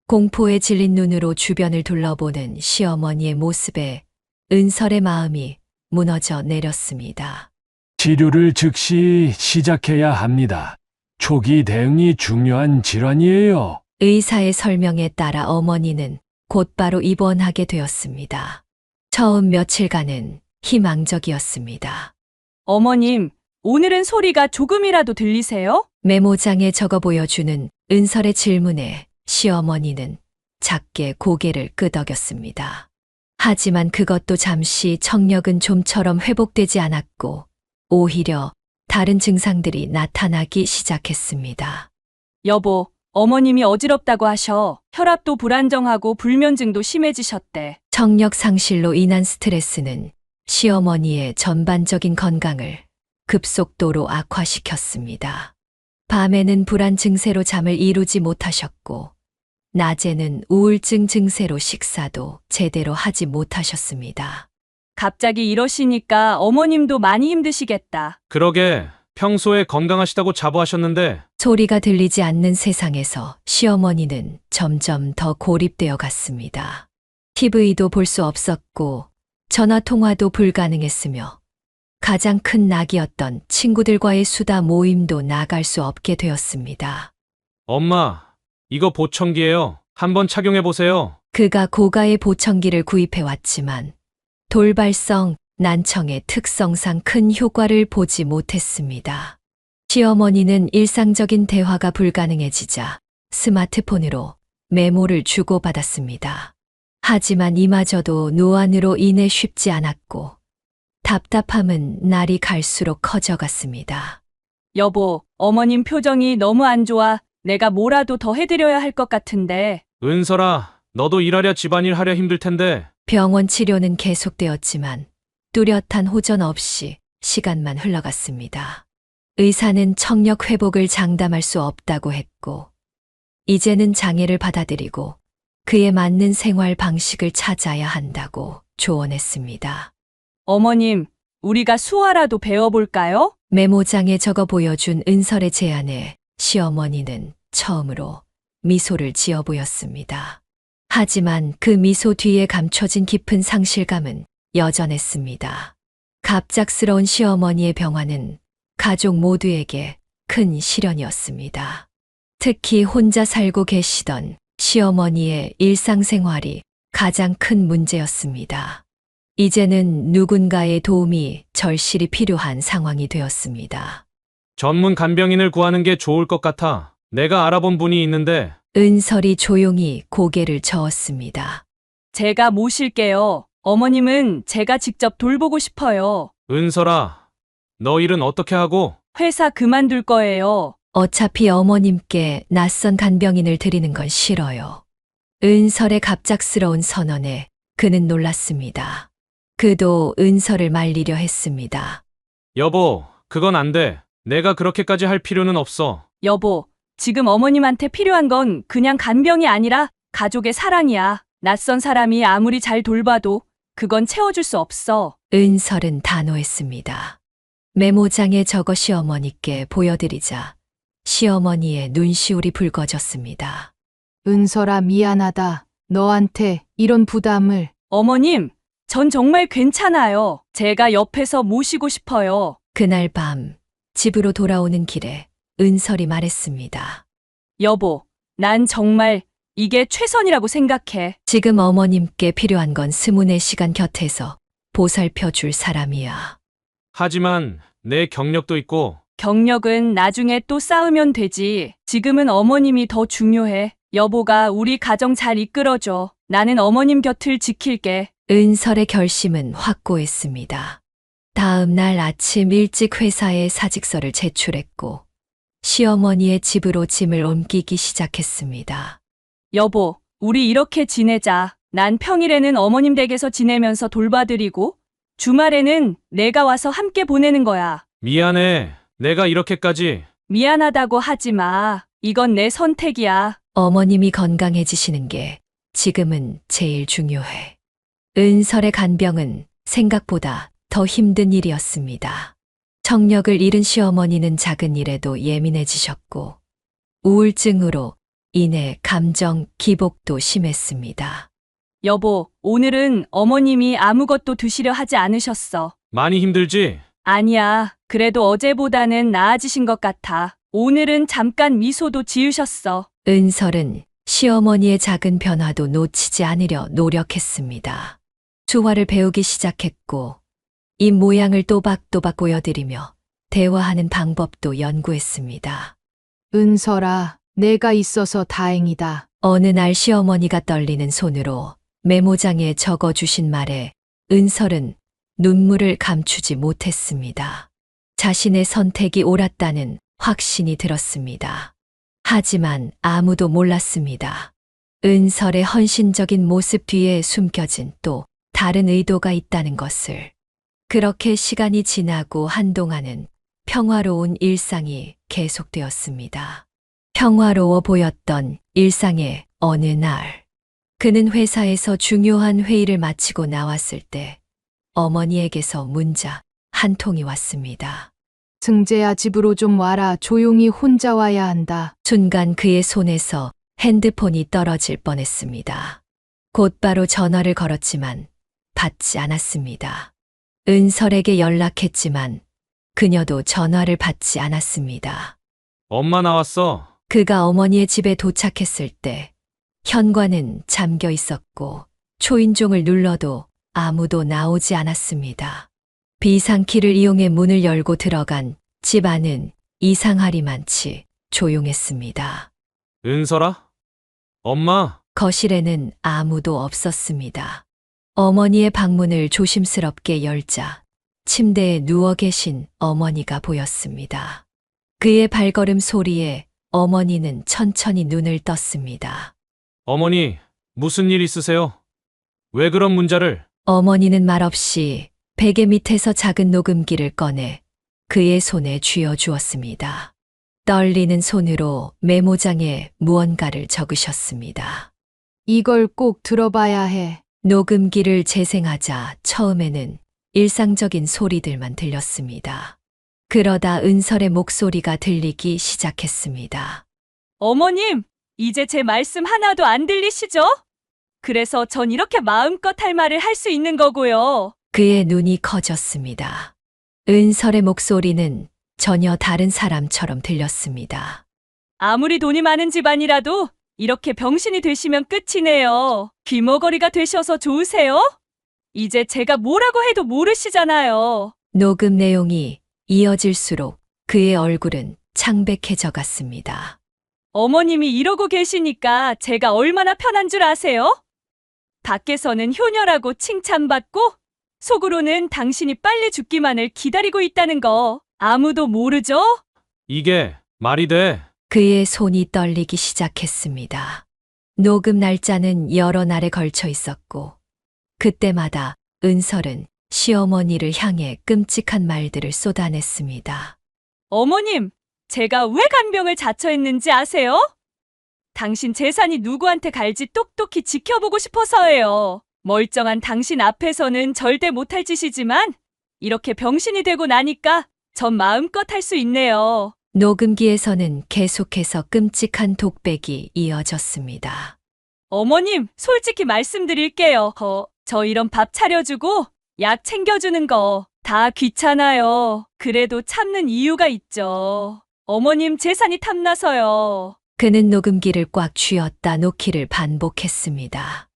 공포에 질린 눈으로 주변을 둘러보는 시어머니의 모습에 은설의 마음이 무너져 내렸습니다. 치료를 즉시 시작해야 합니다. 초기 대응이 중요한 질환이에요. 의사의 설명에 따라 어머니는 곧바로 입원하게 되었습니다. 처음 며칠간은 희망적이었습니다. 어머님, 오늘은 소리가 조금이라도 들리세요? 메모장에 적어 보여주는 은설의 질문에 시어머니는 작게 고개를 끄덕였습니다. 하지만 그것도 잠시 청력은 좀처럼 회복되지 않았고 오히려 다른 증상들이 나타나기 시작했습니다. 여보, 어머님이 어지럽다고 하셔. 혈압도 불안정하고 불면증도 심해지셨대. 청력 상실로 인한 스트레스는 시어머니의 전반적인 건강을 급속도로 악화시켰습니다. 밤에는 불안 증세로 잠을 이루지 못하셨고, 낮에는 우울증 증세로 식사도 제대로 하지 못하셨습니다. 갑자기 이러시니까 어머님도 많이 힘드시겠다. 그러게, 평소에 건강하시다고 자부하셨는데 소리가 들리지 않는 세상에서 시어머니는 점점 더 고립되어 갔습니다. TV도 볼 수 없었고, 전화통화도 불가능했으며, 가장 큰 낙이었던 친구들과의 수다 모임도 나갈 수 없게 되었습니다. 엄마, 이거 보청기예요. 한번 착용해 보세요. 그가 고가의 보청기를 구입해 왔지만 돌발성, 난청의 특성상 큰 효과를 보지 못했습니다. 시어머니는 일상적인 대화가 불가능해지자 스마트폰으로 메모를 주고받았습니다. 하지만 이마저도 노안으로 인해 쉽지 않았고 답답함은 날이 갈수록 커져갔습니다. 여보, 어머님 표정이 너무 안 좋아. 내가 뭐라도 더 해드려야 할 것 같은데. 은설아, 너도 일하랴 집안일 하랴 힘들 텐데. 병원 치료는 계속되었지만 뚜렷한 호전 없이 시간만 흘러갔습니다. 의사는 청력 회복을 장담할 수 없다고 했고, 이제는 장애를 받아들이고 그에 맞는 생활 방식을 찾아야 한다고 조언했습니다. 어머님, 우리가 수화라도 배워볼까요? 메모장에 적어 보여준 은설의 제안에 시어머니는 처음으로 미소를 지어 보였습니다. 하지만 그 미소 뒤에 감춰진 깊은 상실감은 여전했습니다. 갑작스러운 시어머니의 병화는 가족 모두에게 큰 시련이었습니다. 특히 혼자 살고 계시던 시어머니의 일상생활이 가장 큰 문제였습니다. 이제는 누군가의 도움이 절실히 필요한 상황이 되었습니다. 전문 간병인을 구하는 게 좋을 것 같아. 내가 알아본 분이 있는데. 은설이 조용히 고개를 저었습니다. 제가 모실게요. 어머님은 제가 직접 돌보고 싶어요. 은설아, 너 일은 어떻게 하고? 회사 그만둘 거예요. 어차피 어머님께 낯선 간병인을 드리는 건 싫어요. 은설의 갑작스러운 선언에 그는 놀랐습니다. 그도 은설을 말리려 했습니다. 여보, 그건 안 돼. 내가 그렇게까지 할 필요는 없어. 여보, 지금 어머님한테 필요한 건 그냥 간병이 아니라 가족의 사랑이야. 낯선 사람이 아무리 잘 돌봐도 그건 채워줄 수 없어. 은설은 단호했습니다. 메모장에 적어 시어머니께 보여드리자 시어머니의 눈시울이 붉어졌습니다. 은설아, 미안하다. 너한테 이런 부담을. 어머님, 전 정말 괜찮아요. 제가 옆에서 모시고 싶어요. 그날 밤 집으로 돌아오는 길에 은설이 말했습니다. 여보, 난 정말 이게 최선이라고 생각해. 지금 어머님께 필요한 건 24시간 곁에서 보살펴 줄 사람이야. 하지만 내 경력도 있고. 경력은 나중에 또 쌓으면 되지. 지금은 어머님이 더 중요해. 여보가 우리 가정 잘 이끌어줘. 나는 어머님 곁을 지킬게. 은설의 결심은 확고했습니다. 다음 날 아침 일찍 회사에 사직서를 제출했고 시어머니의 집으로 짐을 옮기기 시작했습니다. 여보, 우리 이렇게 지내자. 난 평일에는 어머님 댁에서 지내면서 돌봐드리고 주말에는 내가 와서 함께 보내는 거야. 미안해. 내가 이렇게까지. 미안하다고 하지 마. 이건 내 선택이야. 어머님이 건강해지시는 게 지금은 제일 중요해. 은설의 간병은 생각보다 더 힘든 일이었습니다. 청력을 잃은 시어머니는 작은 일에도 예민해지셨고 우울증으로 인해 감정 기복도 심했습니다. 여보, 오늘은 어머님이 아무것도 드시려 하지 않으셨어. 많이 힘들지? 아니야. 그래도 어제보다는 나아지신 것 같아. 오늘은 잠깐 미소도 지으셨어. 은설은 시어머니의 작은 변화도 놓치지 않으려 노력했습니다. 수화를 배우기 시작했고 입 모양을 또박또박 보여드리며 대화하는 방법도 연구했습니다. 은설아, 내가 있어서 다행이다. 어느 날 시어머니가 떨리는 손으로 메모장에 적어주신 말에 은설은 눈물을 감추지 못했습니다. 자신의 선택이 옳았다는 확신이 들었습니다. 하지만 아무도 몰랐습니다. 은설의 헌신적인 모습 뒤에 숨겨진 또 다른 의도가 있다는 것을. 그렇게 시간이 지나고 한동안은 평화로운 일상이 계속되었습니다. 평화로워 보였던 일상의 어느 날, 그는 회사에서 중요한 회의를 마치고 나왔을 때 어머니에게서 문자 한 통이 왔습니다. 승재야, 집으로 좀 와라. 조용히 혼자 와야 한다. 순간 그의 손에서 핸드폰이 떨어질 뻔했습니다. 곧바로 전화를 걸었지만 받지 않았습니다. 은설에게 연락했지만 그녀도 전화를 받지 않았습니다. 엄마 나왔어. 그가 어머니의 집에 도착했을 때 현관은 잠겨 있었고 초인종을 눌러도 아무도 나오지 않았습니다. 비상키를 이용해 문을 열고 들어간 집 안은 이상하리만치 조용했습니다. 은설아? 엄마? 거실에는 아무도 없었습니다. 어머니의 방문을 조심스럽게 열자 침대에 누워 계신 어머니가 보였습니다. 그의 발걸음 소리에 어머니는 천천히 눈을 떴습니다. 어머니, 무슨 일 있으세요? 왜 그런 문자를? 어머니는 말없이 베개 밑에서 작은 녹음기를 꺼내 그의 손에 쥐어 주었습니다. 떨리는 손으로 메모장에 무언가를 적으셨습니다. 이걸 꼭 들어봐야 해. 녹음기를 재생하자 처음에는 일상적인 소리들만 들렸습니다. 그러다 은설의 목소리가 들리기 시작했습니다. 어머님, 이제 제 말씀 하나도 안 들리시죠? 그래서 전 이렇게 마음껏 할 말을 할 수 있는 거고요. 그의 눈이 커졌습니다. 은설의 목소리는 전혀 다른 사람처럼 들렸습니다. 아무리 돈이 많은 집안이라도 이렇게 병신이 되시면 끝이네요. 귀머거리가 되셔서 좋으세요? 이제 제가 뭐라고 해도 모르시잖아요. 녹음 내용이 이어질수록 그의 얼굴은 창백해져 갔습니다. 어머님이 이러고 계시니까 제가 얼마나 편한 줄 아세요? 밖에서는 효녀라고 칭찬받고 속으로는 당신이 빨리 죽기만을 기다리고 있다는 거 아무도 모르죠? 이게 말이 돼? 그의 손이 떨리기 시작했습니다. 녹음 날짜는 여러 날에 걸쳐 있었고 그때마다 은설은 시어머니를 향해 끔찍한 말들을 쏟아냈습니다. 어머님, 제가 왜 간병을 자처했는지 아세요? 당신 재산이 누구한테 갈지 똑똑히 지켜보고 싶어서예요. 멀쩡한 당신 앞에서는 절대 못할 짓이지만 이렇게 병신이 되고 나니까 전 마음껏 할 수 있네요. 녹음기에서는 계속해서 끔찍한 독백이 이어졌습니다. 어머님, 솔직히 말씀드릴게요. 저 이런 밥 차려주고 약 챙겨주는 거 다 귀찮아요. 그래도 참는 이유가 있죠. 어머님 재산이 탐나서요. 그는 녹음기를 꽉 쥐었다 놓기를 반복했습니다.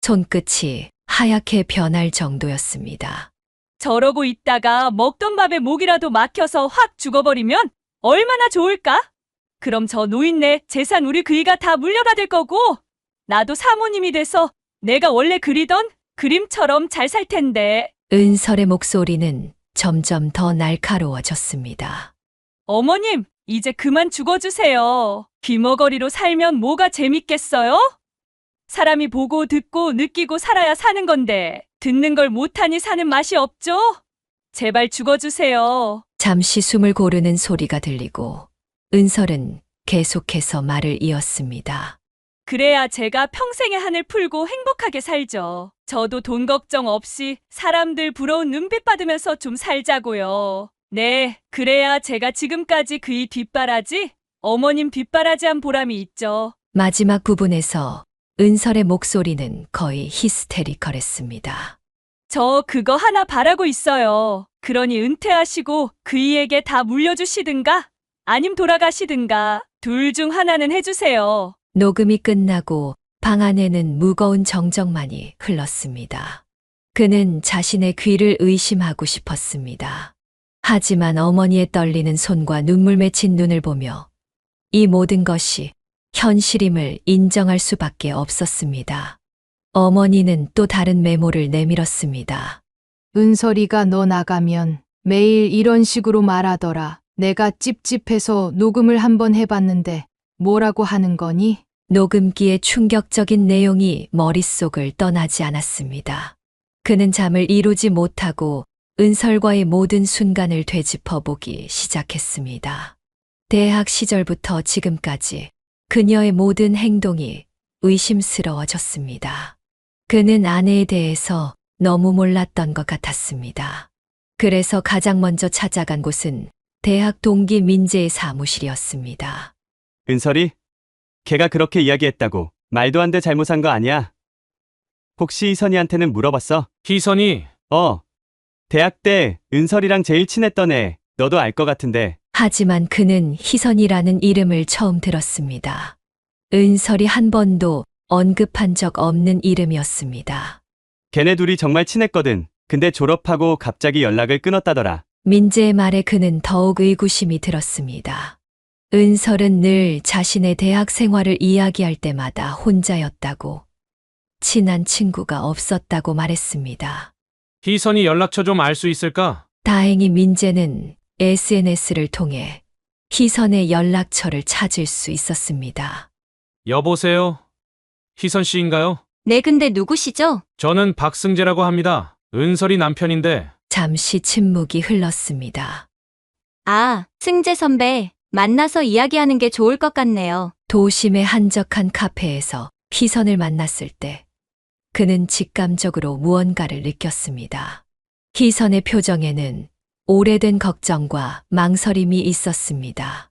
손끝이 하얗게 변할 정도였습니다. 저러고 있다가 먹던 밥에 목이라도 막혀서 확 죽어버리면 얼마나 좋을까? 그럼 저 노인네 재산 우리 그이가 다 물려받을 거고 나도 사모님이 돼서 내가 원래 그리던 그림처럼 잘 살 텐데. 은설의 목소리는 점점 더 날카로워졌습니다. 어머님, 이제 그만 죽어주세요. 귀머거리로 살면 뭐가 재밌겠어요? 사람이 보고 듣고 느끼고 살아야 사는 건데 듣는 걸 못하니 사는 맛이 없죠? 제발 죽어주세요. 잠시 숨을 고르는 소리가 들리고 은설은 계속해서 말을 이었습니다. 그래야 제가 평생의 한을 풀고 행복하게 살죠. 저도 돈 걱정 없이 사람들 부러운 눈빛 받으면서 좀 살자고요. 네, 그래야 제가 지금까지 그이 뒷바라지, 어머님 뒷바라지한 보람이 있죠. 마지막 부분에서 은설의 목소리는 거의 히스테리컬했습니다. 저 그거 하나 바라고 있어요. 그러니 은퇴하시고 그이에게 다 물려주시든가 아님 돌아가시든가 둘 중 하나는 해주세요. 녹음이 끝나고 방 안에는 무거운 정적만이 흘렀습니다. 그는 자신의 귀를 의심하고 싶었습니다. 하지만 어머니의 떨리는 손과 눈물 맺힌 눈을 보며 이 모든 것이 현실임을 인정할 수밖에 없었습니다. 어머니는 또 다른 메모를 내밀었습니다. 은설이가 너 나가면 매일 이런 식으로 말하더라. 내가 찝찝해서 녹음을 한번 해봤는데 뭐라고 하는 거니? 녹음기의 충격적인 내용이 머릿속을 떠나지 않았습니다. 그는 잠을 이루지 못하고 은설과의 모든 순간을 되짚어보기 시작했습니다. 대학 시절부터 지금까지 그녀의 모든 행동이 의심스러워졌습니다. 그는 아내에 대해서 너무 몰랐던 것 같았습니다. 그래서 가장 먼저 찾아간 곳은 대학 동기 민재의 사무실이었습니다. 은설이? 걔가 그렇게 이야기했다고 말도 안 돼 잘못한 거 아니야? 혹시 희선이한테는 물어봤어? 희선이? 대학 때 은설이랑 제일 친했던 애 너도 알 것 같은데. 하지만 그는 희선이라는 이름을 처음 들었습니다. 은설이 한 번도 언급한 적 없는 이름이었습니다. 걔네 둘이 정말 친했거든. 근데 졸업하고 갑자기 연락을 끊었다더라. 민재의 말에 그는 더욱 의구심이 들었습니다. 은설은 늘 자신의 대학 생활을 이야기할 때마다 혼자였다고, 친한 친구가 없었다고 말했습니다. 희선이 연락처 좀 알 수 있을까? 다행히 민재는 SNS를 통해 희선의 연락처를 찾을 수 있었습니다. 여보세요? 희선 씨인가요? 네, 근데 누구시죠? 저는 박승재라고 합니다. 은설이 남편인데 잠시 침묵이 흘렀습니다. 아, 승재 선배. 만나서 이야기하는 게 좋을 것 같네요. 도심의 한적한 카페에서 희선을 만났을 때 그는 직감적으로 무언가를 느꼈습니다. 희선의 표정에는 오래된 걱정과 망설임이 있었습니다.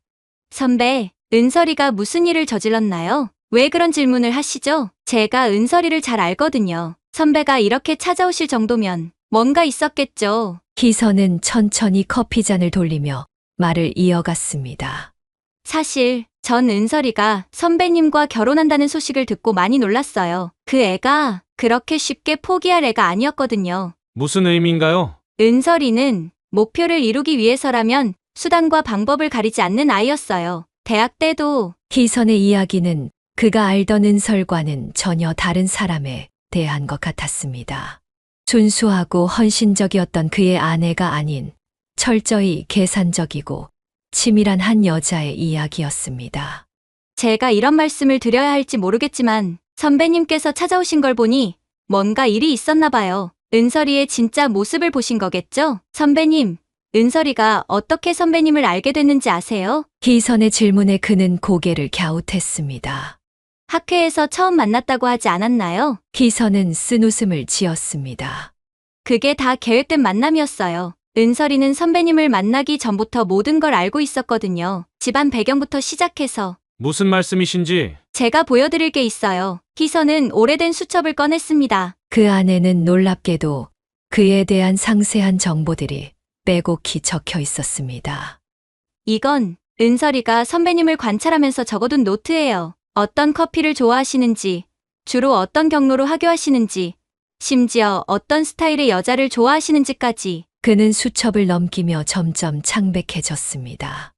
선배, 은설이가 무슨 일을 저질렀나요? 왜 그런 질문을 하시죠? 제가 은설이를 잘 알거든요. 선배가 이렇게 찾아오실 정도면 뭔가 있었겠죠. 희선은 천천히 커피잔을 돌리며 말을 이어갔습니다. 사실 전 은설이가 선배님과 결혼한다는 소식을 듣고 많이 놀랐어요. 그 애가 그렇게 쉽게 포기할 애가 아니었거든요. 무슨 의미인가요? 은설이는 목표를 이루기 위해서라면 수단과 방법을 가리지 않는 아이였어요. 대학 때도 희선의 이야기는 그가 알던 은설과는 전혀 다른 사람에 대한 것 같았습니다. 순수하고 헌신적이었던 그의 아내가 아닌 철저히 계산적이고 치밀한 한 여자의 이야기였습니다. 제가 이런 말씀을 드려야 할지 모르겠지만 선배님께서 찾아오신 걸 보니 뭔가 일이 있었나 봐요. 은설이의 진짜 모습을 보신 거겠죠? 선배님, 은설이가 어떻게 선배님을 알게 됐는지 아세요? 희선의 질문에 그는 고개를 갸웃했습니다. 학회에서 처음 만났다고 하지 않았나요? 희선은 쓴웃음을 지었습니다. 그게 다 계획된 만남이었어요. 은설이는 선배님을 만나기 전부터 모든 걸 알고 있었거든요. 집안 배경부터 시작해서. 무슨 말씀이신지. 제가 보여드릴 게 있어요. 희선은 오래된 수첩을 꺼냈습니다. 그 안에는 놀랍게도 그에 대한 상세한 정보들이 빼곡히 적혀 있었습니다. 이건 은설이가 선배님을 관찰하면서 적어둔 노트예요. 어떤 커피를 좋아하시는지, 주로 어떤 경로로 하교하시는지, 심지어 어떤 스타일의 여자를 좋아하시는지까지. 그는 수첩을 넘기며 점점 창백해졌습니다.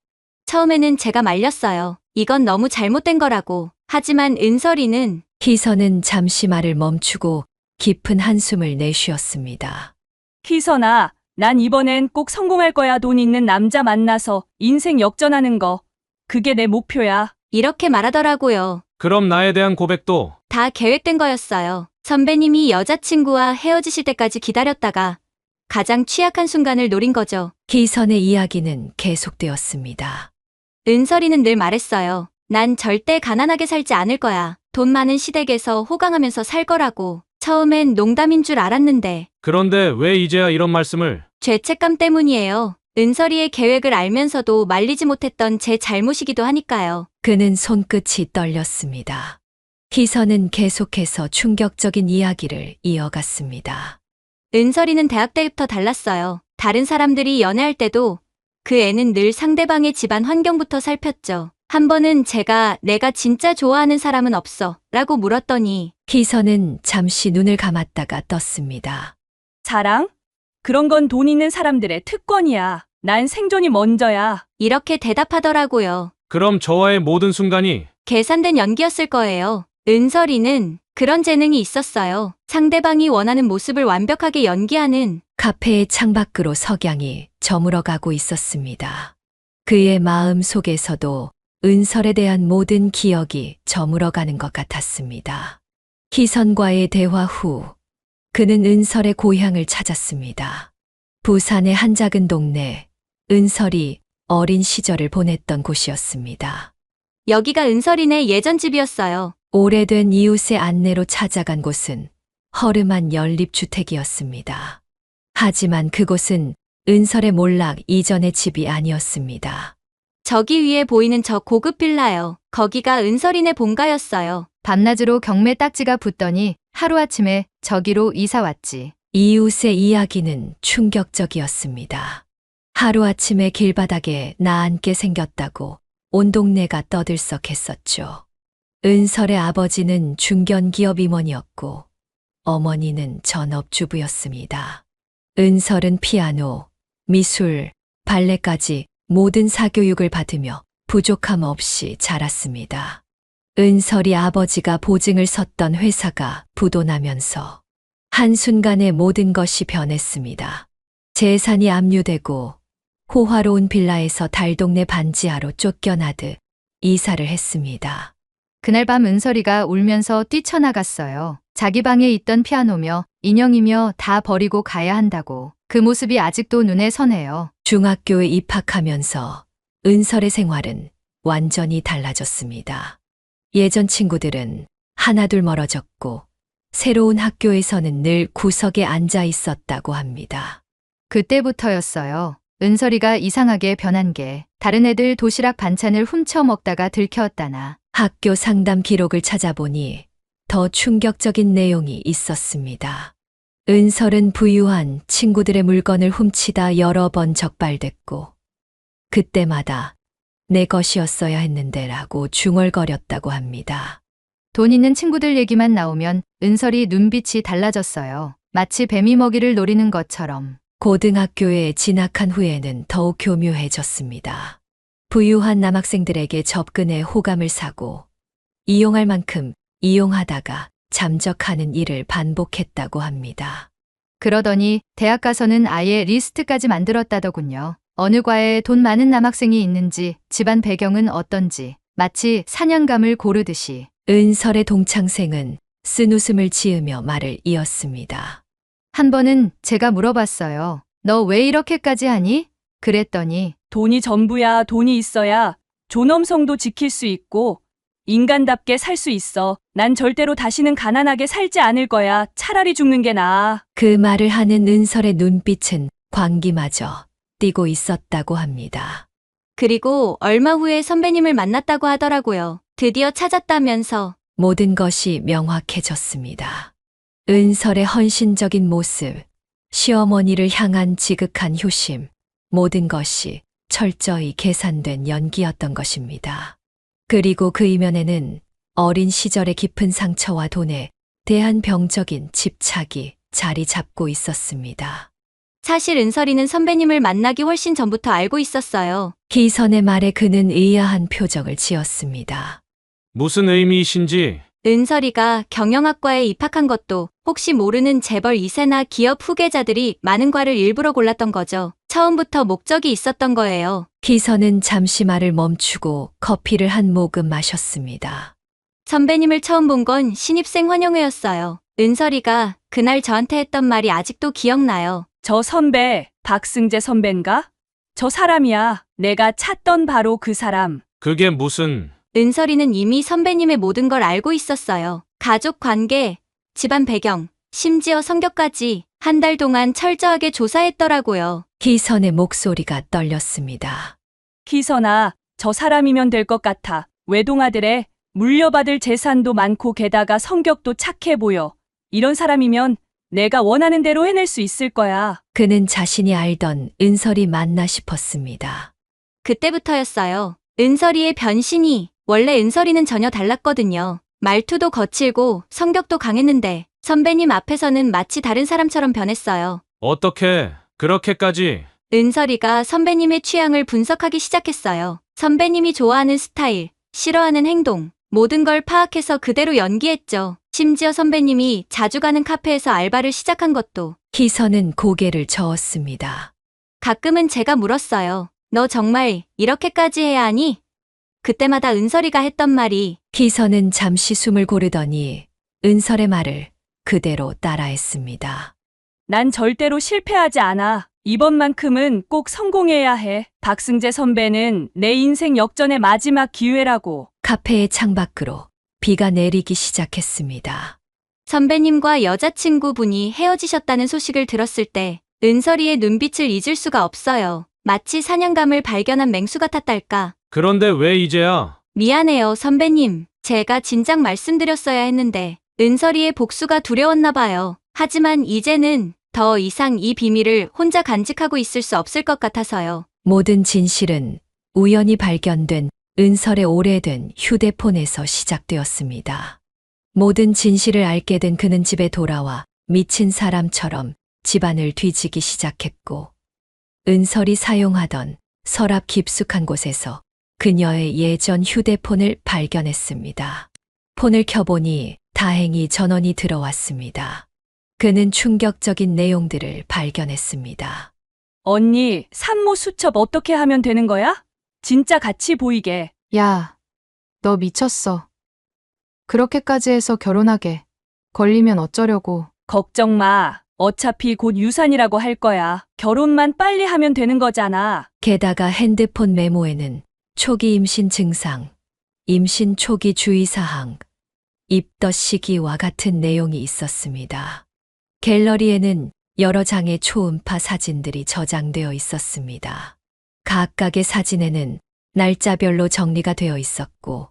처음에는 제가 말렸어요. 이건 너무 잘못된 거라고. 하지만 은설이는 희선은 잠시 말을 멈추고 깊은 한숨을 내쉬었습니다. 희선아, 난 이번엔 꼭 성공할 거야. 돈 있는 남자 만나서 인생 역전하는 거. 그게 내 목표야. 이렇게 말하더라고요. 그럼 나에 대한 고백도. 다 계획된 거였어요. 선배님이 여자친구와 헤어지실 때까지 기다렸다가 가장 취약한 순간을 노린 거죠. 희선의 이야기는 계속되었습니다. 은설이는 늘 말했어요. 난 절대 가난하게 살지 않을 거야. 돈 많은 시댁에서 호강하면서 살 거라고. 처음엔 농담인 줄 알았는데. 그런데 왜 이제야 이런 말씀을. 죄책감 때문이에요. 은설이의 계획을 알면서도 말리지 못했던 제 잘못이기도 하니까요. 그는 손끝이 떨렸습니다. 희선은 계속해서 충격적인 이야기를 이어갔습니다. 은설이는 대학 때부터 달랐어요. 다른 사람들이 연애할 때도 그 애는 늘 상대방의 집안 환경부터 살폈죠. 한 번은 제가 내가 진짜 좋아하는 사람은 없어 라고 물었더니 희선은 잠시 눈을 감았다가 떴습니다. 자랑? 그런 건 돈 있는 사람들의 특권이야. 난 생존이 먼저야. 이렇게 대답하더라고요. 그럼 저와의 모든 순간이. 계산된 연기였을 거예요. 은설이는 그런 재능이 있었어요. 상대방이 원하는 모습을 완벽하게 연기하는. 카페의 창밖으로 석양이 저물어가고 있었습니다. 그의 마음 속에서도 은설에 대한 모든 기억이 저물어가는 것 같았습니다. 희선과의 대화 후 그는 은설의 고향을 찾았습니다. 부산의 한 작은 동네, 은설이 어린 시절을 보냈던 곳이었습니다. 여기가 은설이네 예전 집이었어요. 오래된 이웃의 안내로 찾아간 곳은 허름한 연립주택이었습니다. 하지만 그곳은 은설의 몰락 이전의 집이 아니었습니다. 저기 위에 보이는 저 고급 빌라요. 거기가 은설이네 본가였어요. 밤낮으로 경매 딱지가 붙더니 하루아침에 저기로 이사 왔지. 이웃의 이야기는 충격적이었습니다. 하루아침에 길바닥에 나앉게 생겼다고 온 동네가 떠들썩했었죠. 은설의 아버지는 중견기업 임원이었고 어머니는 전업주부였습니다. 은설은 피아노, 미술, 발레까지 모든 사교육을 받으며 부족함 없이 자랐습니다. 은설이 아버지가 보증을 섰던 회사가 부도나면서 한순간에 모든 것이 변했습니다. 재산이 압류되고 호화로운 빌라에서 달동네 반지하로 쫓겨나듯 이사를 했습니다. 그날 밤 은설이가 울면서 뛰쳐나갔어요. 자기 방에 있던 피아노며 인형이며 다 버리고 가야 한다고. 그 모습이 아직도 눈에 선해요. 중학교에 입학하면서 은설의 생활은 완전히 달라졌습니다. 예전 친구들은 하나둘 멀어졌고 새로운 학교에서는 늘 구석에 앉아 있었다고 합니다. 그때부터였어요. 은설이가 이상하게 변한 게 다른 애들 도시락 반찬을 훔쳐 먹다가 들켰다나. 학교 상담 기록을 찾아보니 더 충격적인 내용이 있었습니다. 은설은 부유한 친구들의 물건을 훔치다 여러 번 적발됐고 그때마다 내 것이었어야 했는데라고 중얼거렸다고 합니다. 돈 있는 친구들 얘기만 나오면 은설이 눈빛이 달라졌어요. 마치 뱀이 먹이를 노리는 것처럼. 고등학교에 진학한 후에는 더욱 교묘해졌습니다. 부유한 남학생들에게 접근해 호감을 사고 이용할 만큼 이용하다가 잠적하는 일을 반복했다고 합니다. 그러더니 대학 가서는 아예 리스트까지 만들었다더군요. 어느 과에 돈 많은 남학생이 있는지, 집안 배경은 어떤지, 마치 사냥감을 고르듯이. 은설의 동창생은 쓴웃음을 지으며 말을 이었습니다. 한 번은 제가 물어봤어요. 너 왜 이렇게까지 하니? 그랬더니 돈이 전부야. 돈이 있어야 존엄성도 지킬 수 있고 인간답게 살 수 있어. 난 절대로 다시는 가난하게 살지 않을 거야. 차라리 죽는 게 나아. 그 말을 하는 은설의 눈빛은 광기마저 띄고 있었다고 합니다. 그리고 얼마 후에 선배님을 만났다고 하더라고요. 드디어 찾았다면서. 모든 것이 명확해졌습니다. 은설의 헌신적인 모습, 시어머니를 향한 지극한 효심, 모든 것이 철저히 계산된 연기였던 것입니다. 그리고 그 이면에는 어린 시절의 깊은 상처와 돈에 대한 병적인 집착이 자리 잡고 있었습니다. 사실 은설이는 선배님을 만나기 훨씬 전부터 알고 있었어요. 기선의 말에 그는 의아한 표정을 지었습니다. 무슨 의미이신지. 은설이가 경영학과에 입학한 것도 혹시 모르는 재벌 2세나 기업 후계자들이 많은 과를 일부러 골랐던 거죠. 처음부터 목적이 있었던 거예요. 기선은 잠시 말을 멈추고 커피를 한 모금 마셨습니다. 선배님을 처음 본 건 신입생 환영회였어요. 은설이가 그날 저한테 했던 말이 아직도 기억나요. 저 선배, 박승재 선배인가? 저 사람이야. 내가 찾던 바로 그 사람. 그게 무슨... 은설이는 이미 선배님의 모든 걸 알고 있었어요. 가족 관계, 집안 배경, 심지어 성격까지 한 달 동안 철저하게 조사했더라고요. 기선의 목소리가 떨렸습니다. 기선아, 저 사람이면 될 것 같아. 외동아들에 물려받을 재산도 많고 게다가 성격도 착해 보여. 이런 사람이면 내가 원하는 대로 해낼 수 있을 거야. 그는 자신이 알던 은설이 맞나 싶었습니다. 그때부터였어요. 은설이의 변신이. 원래 은설이는 전혀 달랐거든요. 말투도 거칠고 성격도 강했는데 선배님 앞에서는 마치 다른 사람처럼 변했어요. 어떻게 그렇게까지... 은설이가 선배님의 취향을 분석하기 시작했어요. 선배님이 좋아하는 스타일, 싫어하는 행동, 모든 걸 파악해서 그대로 연기했죠. 심지어 선배님이 자주 가는 카페에서 알바를 시작한 것도. 기선은 고개를 저었습니다. 가끔은 제가 물었어요. 너 정말 이렇게까지 해야 하니? 그때마다 은설이가 했던 말이. 기선은 잠시 숨을 고르더니 은설의 말을 그대로 따라했습니다. 난 절대로 실패하지 않아. 이번만큼은 꼭 성공해야 해. 박승재 선배는 내 인생 역전의 마지막 기회라고. 카페의 창밖으로 비가 내리기 시작했습니다. 선배님과 여자친구분이 헤어지셨다는 소식을 들었을 때 은설이의 눈빛을 잊을 수가 없어요. 마치 사냥감을 발견한 맹수 같았달까. 그런데 왜 이제야? 미안해요, 선배님. 제가 진작 말씀드렸어야 했는데 은설이의 복수가 두려웠나 봐요. 하지만 이제는 더 이상 이 비밀을 혼자 간직하고 있을 수 없을 것 같아서요. 모든 진실은 우연히 발견된 은설의 오래된 휴대폰에서 시작되었습니다. 모든 진실을 알게 된 그는 집에 돌아와 미친 사람처럼 집안을 뒤지기 시작했고, 은설이 사용하던 서랍 깊숙한 곳에서 그녀의 예전 휴대폰을 발견했습니다. 폰을 켜보니 다행히 전원이 들어왔습니다. 그는 충격적인 내용들을 발견했습니다. 언니, 산모 수첩 어떻게 하면 되는 거야? 진짜 같이 보이게. 야, 너 미쳤어. 그렇게까지 해서 결혼하게. 걸리면 어쩌려고. 걱정 마. 어차피 곧 유산이라고 할 거야. 결혼만 빨리 하면 되는 거잖아. 게다가 핸드폰 메모에는 초기 임신 증상, 임신 초기 주의사항, 입덧 시기와 같은 내용이 있었습니다. 갤러리에는 여러 장의 초음파 사진들이 저장되어 있었습니다. 각각의 사진에는 날짜별로 정리가 되어 있었고,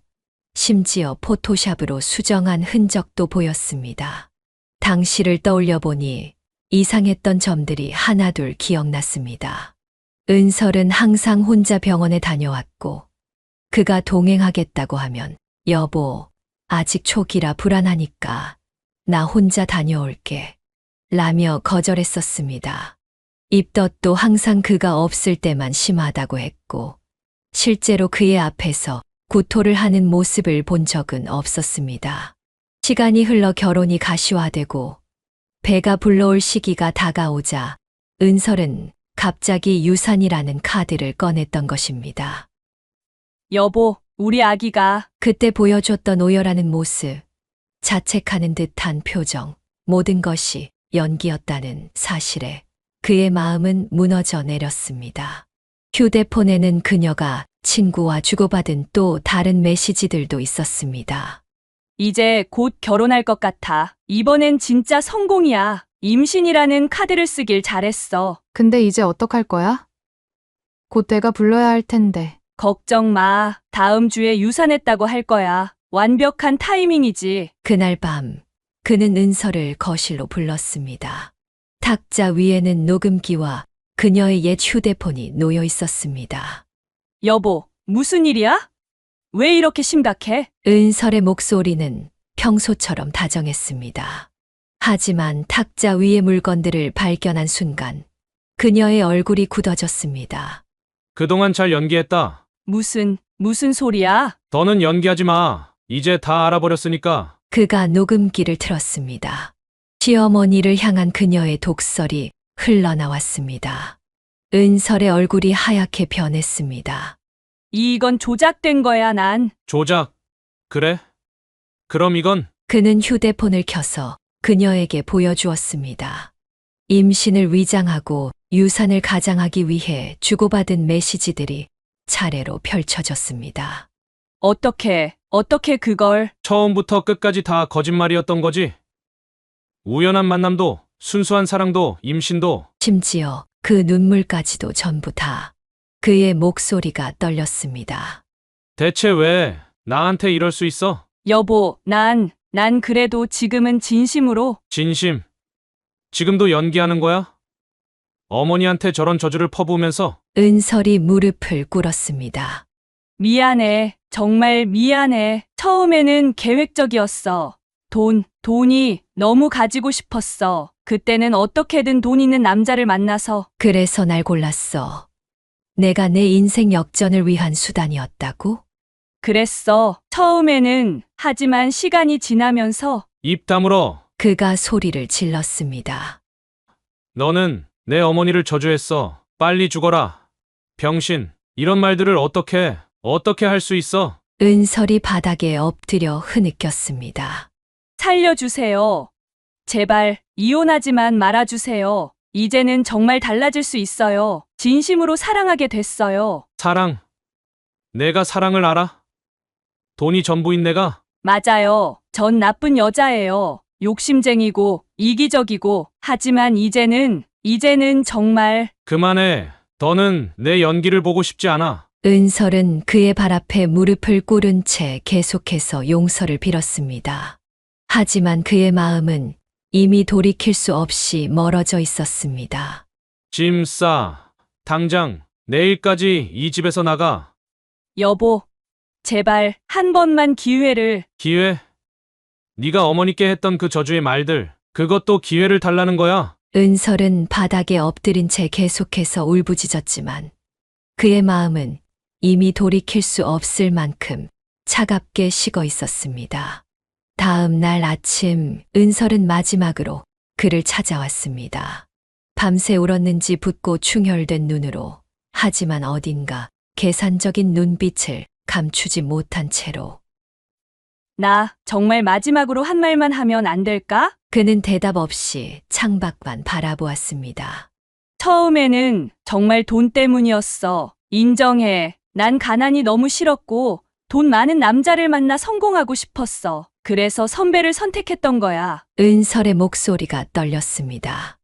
심지어 포토샵으로 수정한 흔적도 보였습니다. 당시를 떠올려 보니 이상했던 점들이 하나둘 기억났습니다. 은설은 항상 혼자 병원에 다녀왔고, 그가 동행하겠다고 하면 여보, 아직 초기라 불안하니까 나 혼자 다녀올게 라며 거절했었습니다. 입덧도 항상 그가 없을 때만 심하다고 했고, 실제로 그의 앞에서 구토를 하는 모습을 본 적은 없었습니다. 시간이 흘러 결혼이 가시화되고 배가 불러올 시기가 다가오자 은설은 갑자기 유산이라는 카드를 꺼냈던 것입니다. 여보, 우리 아기가. 그때 보여줬던 오열하는 모습, 자책하는 듯한 표정, 모든 것이 연기였다는 사실에 그의 마음은 무너져 내렸습니다. 휴대폰에는 그녀가 친구와 주고받은 또 다른 메시지들도 있었습니다. 이제 곧 결혼할 것 같아. 이번엔 진짜 성공이야. 임신이라는 카드를 쓰길 잘했어. 근데 이제 어떡할 거야? 곧 내가 불러야 할 텐데. 걱정 마. 다음 주에 유산했다고 할 거야. 완벽한 타이밍이지. 그날 밤 그는 은설을 거실로 불렀습니다. 탁자 위에는 녹음기와 그녀의 옛 휴대폰이 놓여 있었습니다. 여보, 무슨 일이야? 왜 이렇게 심각해? 은설의 목소리는 평소처럼 다정했습니다. 하지만 탁자 위의 물건들을 발견한 순간 그녀의 얼굴이 굳어졌습니다. 그동안 잘 연기했다. 무슨 소리야? 더는 연기하지 마. 이제 다 알아버렸으니까. 그가 녹음기를 틀었습니다. 시어머니를 향한 그녀의 독설이 흘러나왔습니다. 은설의 얼굴이 하얗게 변했습니다. 이건 조작된 거야, 난. 조작. 그래? 그럼 이건? 그는 휴대폰을 켜서 그녀에게 보여주었습니다. 임신을 위장하고 유산을 가장하기 위해 주고받은 메시지들이 차례로 펼쳐졌습니다. 어떻게 그걸. 처음부터 끝까지 다 거짓말이었던 거지? 우연한 만남도, 순수한 사랑도, 임신도. 심지어 그 눈물까지도 전부 다. 그의 목소리가 떨렸습니다. 대체 왜 나한테 이럴 수 있어? 여보, 난 그래도 지금은 진심으로. 진심. 지금도 연기하는 거야? 어머니한테 저런 저주를 퍼부으면서. 은설이 무릎을 꿇었습니다. 미안해. 정말 미안해. 처음에는 계획적이었어. 돈이 너무 가지고 싶었어. 그때는 어떻게든 돈 있는 남자를 만나서. 그래서 날 골랐어. 내가 내 인생 역전을 위한 수단이었다고? 그랬어. 처음에는. 하지만 시간이 지나면서. 입 다물어. 그가 소리를 질렀습니다. 너는 내 어머니를 저주했어. 빨리 죽어라. 병신. 이런 말들을 어떻게 할 수 있어? 은설이 바닥에 엎드려 흐느꼈습니다. 살려주세요. 제발 이혼하지만 말아주세요. 이제는 정말 달라질 수 있어요. 진심으로 사랑하게 됐어요. 사랑. 내가 사랑을 알아? 돈이 전부인 내가? 맞아요. 전 나쁜 여자예요. 욕심쟁이고 이기적이고. 하지만 이제는 정말. 그만해. 더는 내 연기를 보고 싶지 않아. 은설은 그의 발 앞에 무릎을 꿇은 채 계속해서 용서를 빌었습니다. 하지만 그의 마음은 이미 돌이킬 수 없이 멀어져 있었습니다. 짐 싸. 당장 내일까지 이 집에서 나가. 여보, 제발 한 번만 기회를. 기회? 네가 어머니께 했던 그 저주의 말들, 그것도 기회를 달라는 거야? 은설은 바닥에 엎드린 채 계속해서 울부짖었지만 그의 마음은 이미 돌이킬 수 없을 만큼 차갑게 식어 있었습니다. 다음 날 아침 은설은 마지막으로 그를 찾아왔습니다. 밤새 울었는지 붓고 충혈된 눈으로, 하지만 어딘가 계산적인 눈빛을 감추지 못한 채로. 나 정말 마지막으로 한 말만 하면 안 될까? 그는 대답 없이 창밖만 바라보았습니다. 처음에는 정말 돈 때문이었어. 인정해. 난 가난이 너무 싫었고 돈 많은 남자를 만나 성공하고 싶었어. 그래서 선배를 선택했던 거야. 은설의 목소리가 떨렸습니다.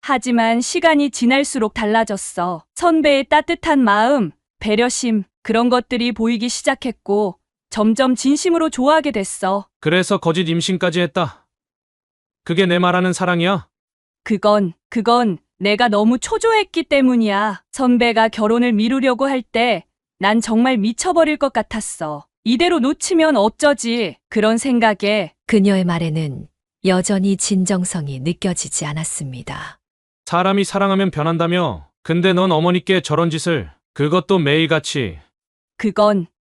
하지만 시간이 지날수록 달라졌어. 선배의 따뜻한 마음, 배려심, 그런 것들이 보이기 시작했고 점점 진심으로 좋아하게 됐어. 그래서 거짓 임신까지 했다. 그게 내 말하는 사랑이야? 그건 내가 너무 초조했기 때문이야. 선배가 결혼을 미루려고 할 때 난 정말 미쳐버릴 것 같았어. 이대로 놓치면 어쩌지? 그런 생각에. 그녀의 말에는 여전히 진정성이 느껴지지 않았습니다. 사람이 사랑하면 변한다며. 근데 넌 어머니께 저런 짓을, 그것도 매일같이.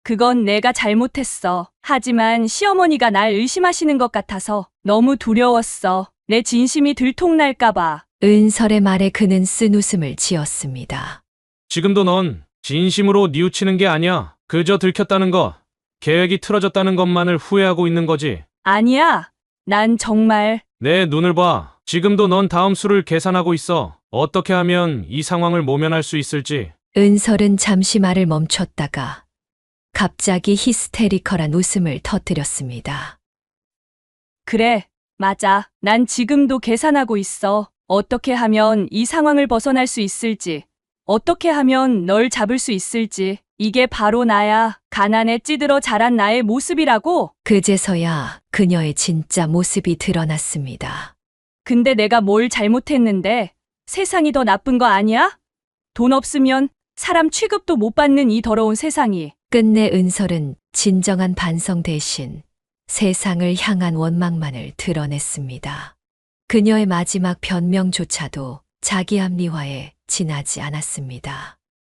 그건 내가 잘못했어. 하지만 시어머니가 날 의심하시는 것 같아서 너무 두려웠어. 내 진심이 들통날까봐. 은설의 말에 그는 쓴웃음을 지었습니다. 지금도 넌 진심으로 뉘우치는 게 아니야. 그저 들켰다는 것, 계획이 틀어졌다는 것만을 후회하고 있는 거지. 아니야. 난 정말. 내 눈을 봐. 지금도 넌 다음 수를 계산하고 있어. 어떻게 하면 이 상황을 모면할 수 있을지. 은설은 잠시 말을 멈췄다가 갑자기 히스테리컬한 웃음을 터뜨렸습니다. 그래, 맞아. 난 지금도 계산하고 있어. 어떻게 하면 이 상황을 벗어날 수 있을지. 어떻게 하면 널 잡을 수 있을지. 이게 바로 나야. 가난에 찌들어 자란 나의 모습이라고. 그제서야 그녀의 진짜 모습이 드러났습니다. 근데 내가 뭘 잘못했는데 세상이 더 나쁜 거 아니야? 돈 없으면 사람 취급도 못 받는 이 더러운 세상이. 끝내 은설은 진정한 반성 대신 세상을 향한 원망만을 드러냈습니다. 그녀의 마지막 변명조차도 자기 합리화에 지나지 않았습니다.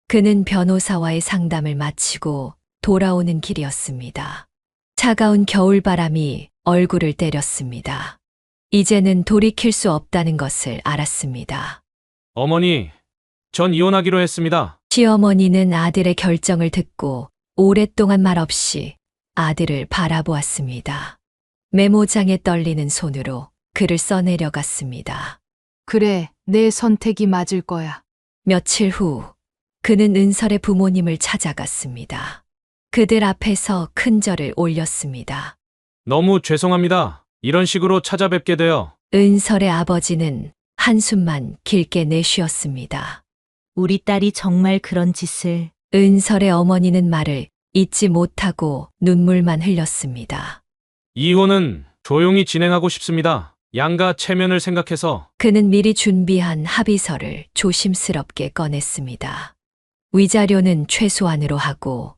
그는 변호사와의 상담을 마치고 돌아오는 길이었습니다. 차가운 겨울바람이 얼굴을 때렸습니다. 이제는 돌이킬 수 없다는 것을 알았습니다. 어머니, 전 이혼하기로 했습니다. 시어머니는 아들의 결정을 듣고 오랫동안 말없이 아들을 바라보았습니다. 메모장에 떨리는 손으로 글을 써내려갔습니다. 그래, 내 선택이 맞을 거야. 며칠 후 그는 은설의 부모님을 찾아갔습니다. 그들 앞에서 큰 절을 올렸습니다. 너무 죄송합니다. 이런 식으로 찾아뵙게 되어. 은설의 아버지는 한숨만 길게 내쉬었습니다. 우리 딸이 정말 그런 짓을. 은설의 어머니는 말을 잊지 못하고 눈물만 흘렸습니다. 이혼은 조용히 진행하고 싶습니다. 양가 체면을 생각해서. 그는 미리 준비한 합의서를 조심스럽게 꺼냈습니다. 위자료는 최소한으로 하고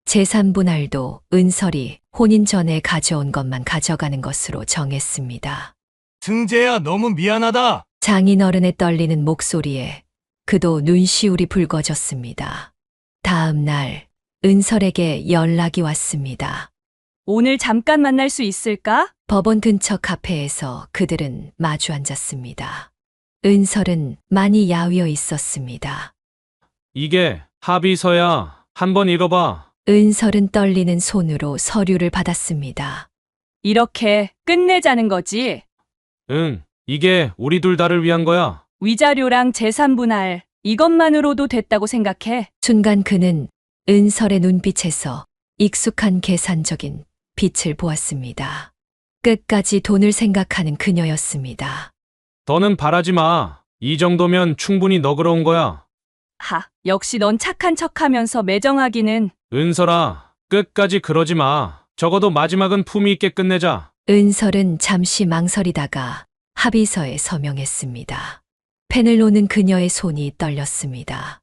재산 분할도 은설이 혼인 전에 가져온 것만 가져가는 것으로 정했습니다. 승재야, 너무 미안하다. 장인어른의 떨리는 목소리에 그도 눈시울이 붉어졌습니다. 다음 날 은설에게 연락이 왔습니다. 오늘 잠깐 만날 수 있을까? 법원 근처 카페에서 그들은 마주 앉았습니다. 은설은 많이 야위어 있었습니다. 이게 합의서야. 한번 읽어봐. 은설은 떨리는 손으로 서류를 받았습니다. 이렇게 끝내자는 거지. 응, 이게 우리 둘 다를 위한 거야. 위자료랑 재산 분할, 이것만으로도 됐다고 생각해. 순간 그는 은설의 눈빛에서 익숙한 계산적인 빛을 보았습니다. 끝까지 돈을 생각하는 그녀였습니다. 더는 바라지 마. 이 정도면 충분히 너그러운 거야. 역시 넌 착한 척하면서 매정하기는. 은설아, 끝까지 그러지 마. 적어도 마지막은 품위 있게 끝내자. 은설은 잠시 망설이다가 합의서에 서명했습니다. 펜을 놓는 그녀의 손이 떨렸습니다.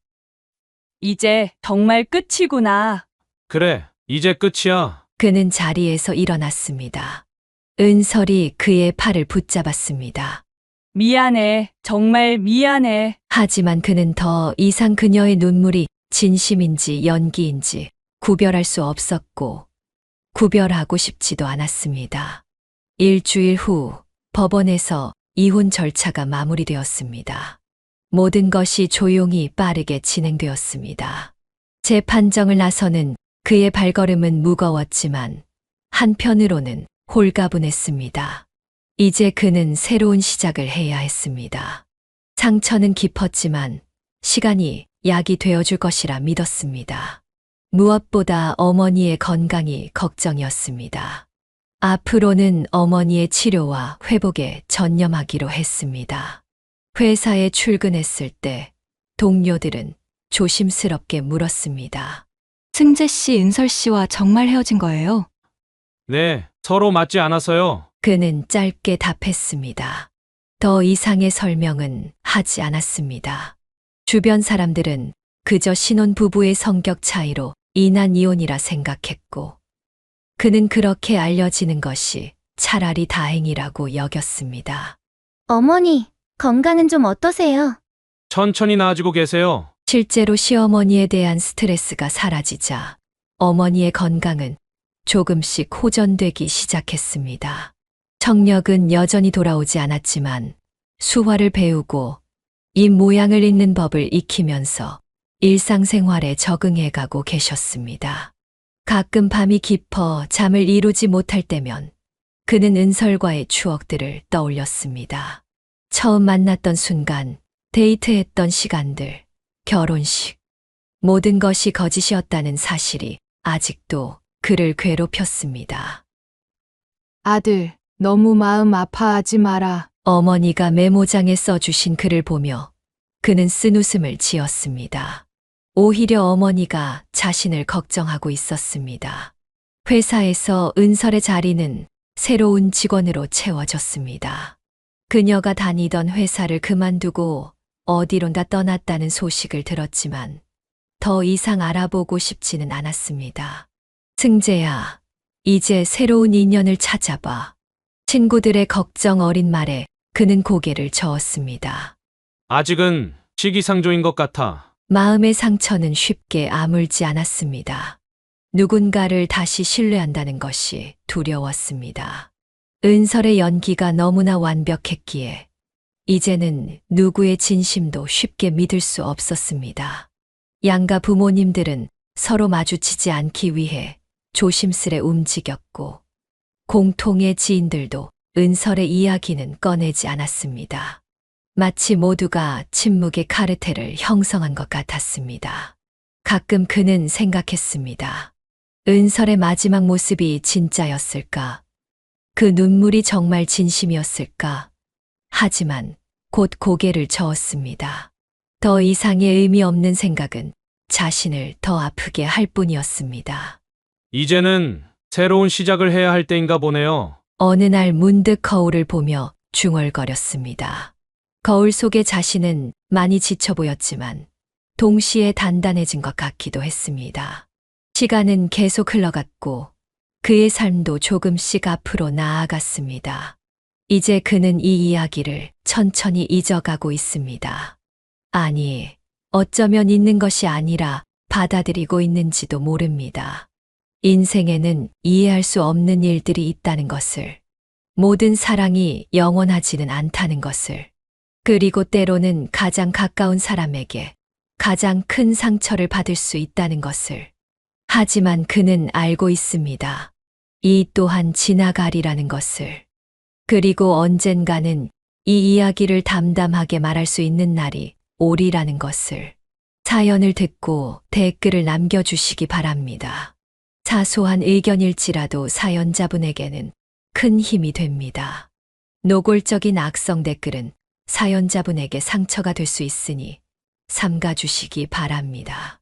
이제 정말 끝이구나. 그래, 이제 끝이야. 그는 자리에서 일어났습니다. 은설이 그의 팔을 붙잡았습니다. 미안해. 정말 미안해. 하지만 그는 더 이상 그녀의 눈물이 진심인지 연기인지 구별할 수 없었고, 구별하고 싶지도 않았습니다. 일주일 후 법원에서 이혼 절차가 마무리되었습니다. 모든 것이 조용히 빠르게 진행되었습니다. 재판정을 나서는 그의 발걸음은 무거웠지만 한편으로는 홀가분했습니다. 이제 그는 새로운 시작을 해야 했습니다. 상처는 깊었지만 시간이 약이 되어줄 것이라 믿었습니다. 무엇보다 어머니의 건강이 걱정이었습니다. 앞으로는 어머니의 치료와 회복에 전념하기로 했습니다. 회사에 출근했을 때 동료들은 조심스럽게 물었습니다. 승재 씨, 은설 씨와 정말 헤어진 거예요? 네, 서로 맞지 않아서요. 그는 짧게 답했습니다. 더 이상의 설명은 하지 않았습니다. 주변 사람들은 그저 신혼부부의 성격 차이로 인한 이혼이라 생각했고, 그는 그렇게 알려지는 것이 차라리 다행이라고 여겼습니다. 어머니, 건강은 좀 어떠세요? 천천히 나아지고 계세요. 실제로 시어머니에 대한 스트레스가 사라지자 어머니의 건강은 조금씩 호전되기 시작했습니다. 청력은 여전히 돌아오지 않았지만 수화를 배우고 입 모양을 읽는 법을 익히면서 일상생활에 적응해 가고 계셨습니다. 가끔 밤이 깊어 잠을 이루지 못할 때면 그는 은설과의 추억들을 떠올렸습니다. 처음 만났던 순간, 데이트했던 시간들, 결혼식. 모든 것이 거짓이었다는 사실이 아직도 그를 괴롭혔습니다. 아들, 너무 마음 아파하지 마라. 어머니가 메모장에 써주신 글을 보며 그는 쓴웃음을 지었습니다. 오히려 어머니가 자신을 걱정하고 있었습니다. 회사에서 은설의 자리는 새로운 직원으로 채워졌습니다. 그녀가 다니던 회사를 그만두고 어디론가 떠났다는 소식을 들었지만 더 이상 알아보고 싶지는 않았습니다. 승재야, 이제 새로운 인연을 찾아봐. 친구들의 걱정 어린 말에 그는 고개를 저었습니다. 아직은 시기상조인 것 같아. 마음의 상처는 쉽게 아물지 않았습니다. 누군가를 다시 신뢰한다는 것이 두려웠습니다. 은설의 연기가 너무나 완벽했기에 이제는 누구의 진심도 쉽게 믿을 수 없었습니다. 양가 부모님들은 서로 마주치지 않기 위해 조심스레 움직였고, 공통의 지인들도 은설의 이야기는 꺼내지 않았습니다. 마치 모두가 침묵의 카르텔을 형성한 것 같았습니다. 가끔 그는 생각했습니다. 은설의 마지막 모습이 진짜였을까? 그 눈물이 정말 진심이었을까? 하지만 곧 고개를 저었습니다. 더 이상의 의미 없는 생각은 자신을 더 아프게 할 뿐이었습니다. 이제는 새로운 시작을 해야 할 때인가 보네요. 어느 날 문득 거울을 보며 중얼거렸습니다. 거울 속의 자신은 많이 지쳐 보였지만 동시에 단단해진 것 같기도 했습니다. 시간은 계속 흘러갔고 그의 삶도 조금씩 앞으로 나아갔습니다. 이제 그는 이 이야기를 천천히 잊어가고 있습니다. 아니, 어쩌면 있는 것이 아니라 받아들이고 있는지도 모릅니다. 인생에는 이해할 수 없는 일들이 있다는 것을, 모든 사랑이 영원하지는 않다는 것을, 그리고 때로는 가장 가까운 사람에게 가장 큰 상처를 받을 수 있다는 것을. 하지만 그는 알고 있습니다. 이 또한 지나가리라는 것을. 그리고 언젠가는 이 이야기를 담담하게 말할 수 있는 날이 오리라는 것을. 사연을 듣고 댓글을 남겨주시기 바랍니다. 사소한 의견일지라도 사연자분에게는 큰 힘이 됩니다. 노골적인 악성 댓글은 사연자분에게 상처가 될 수 있으니 삼가주시기 바랍니다.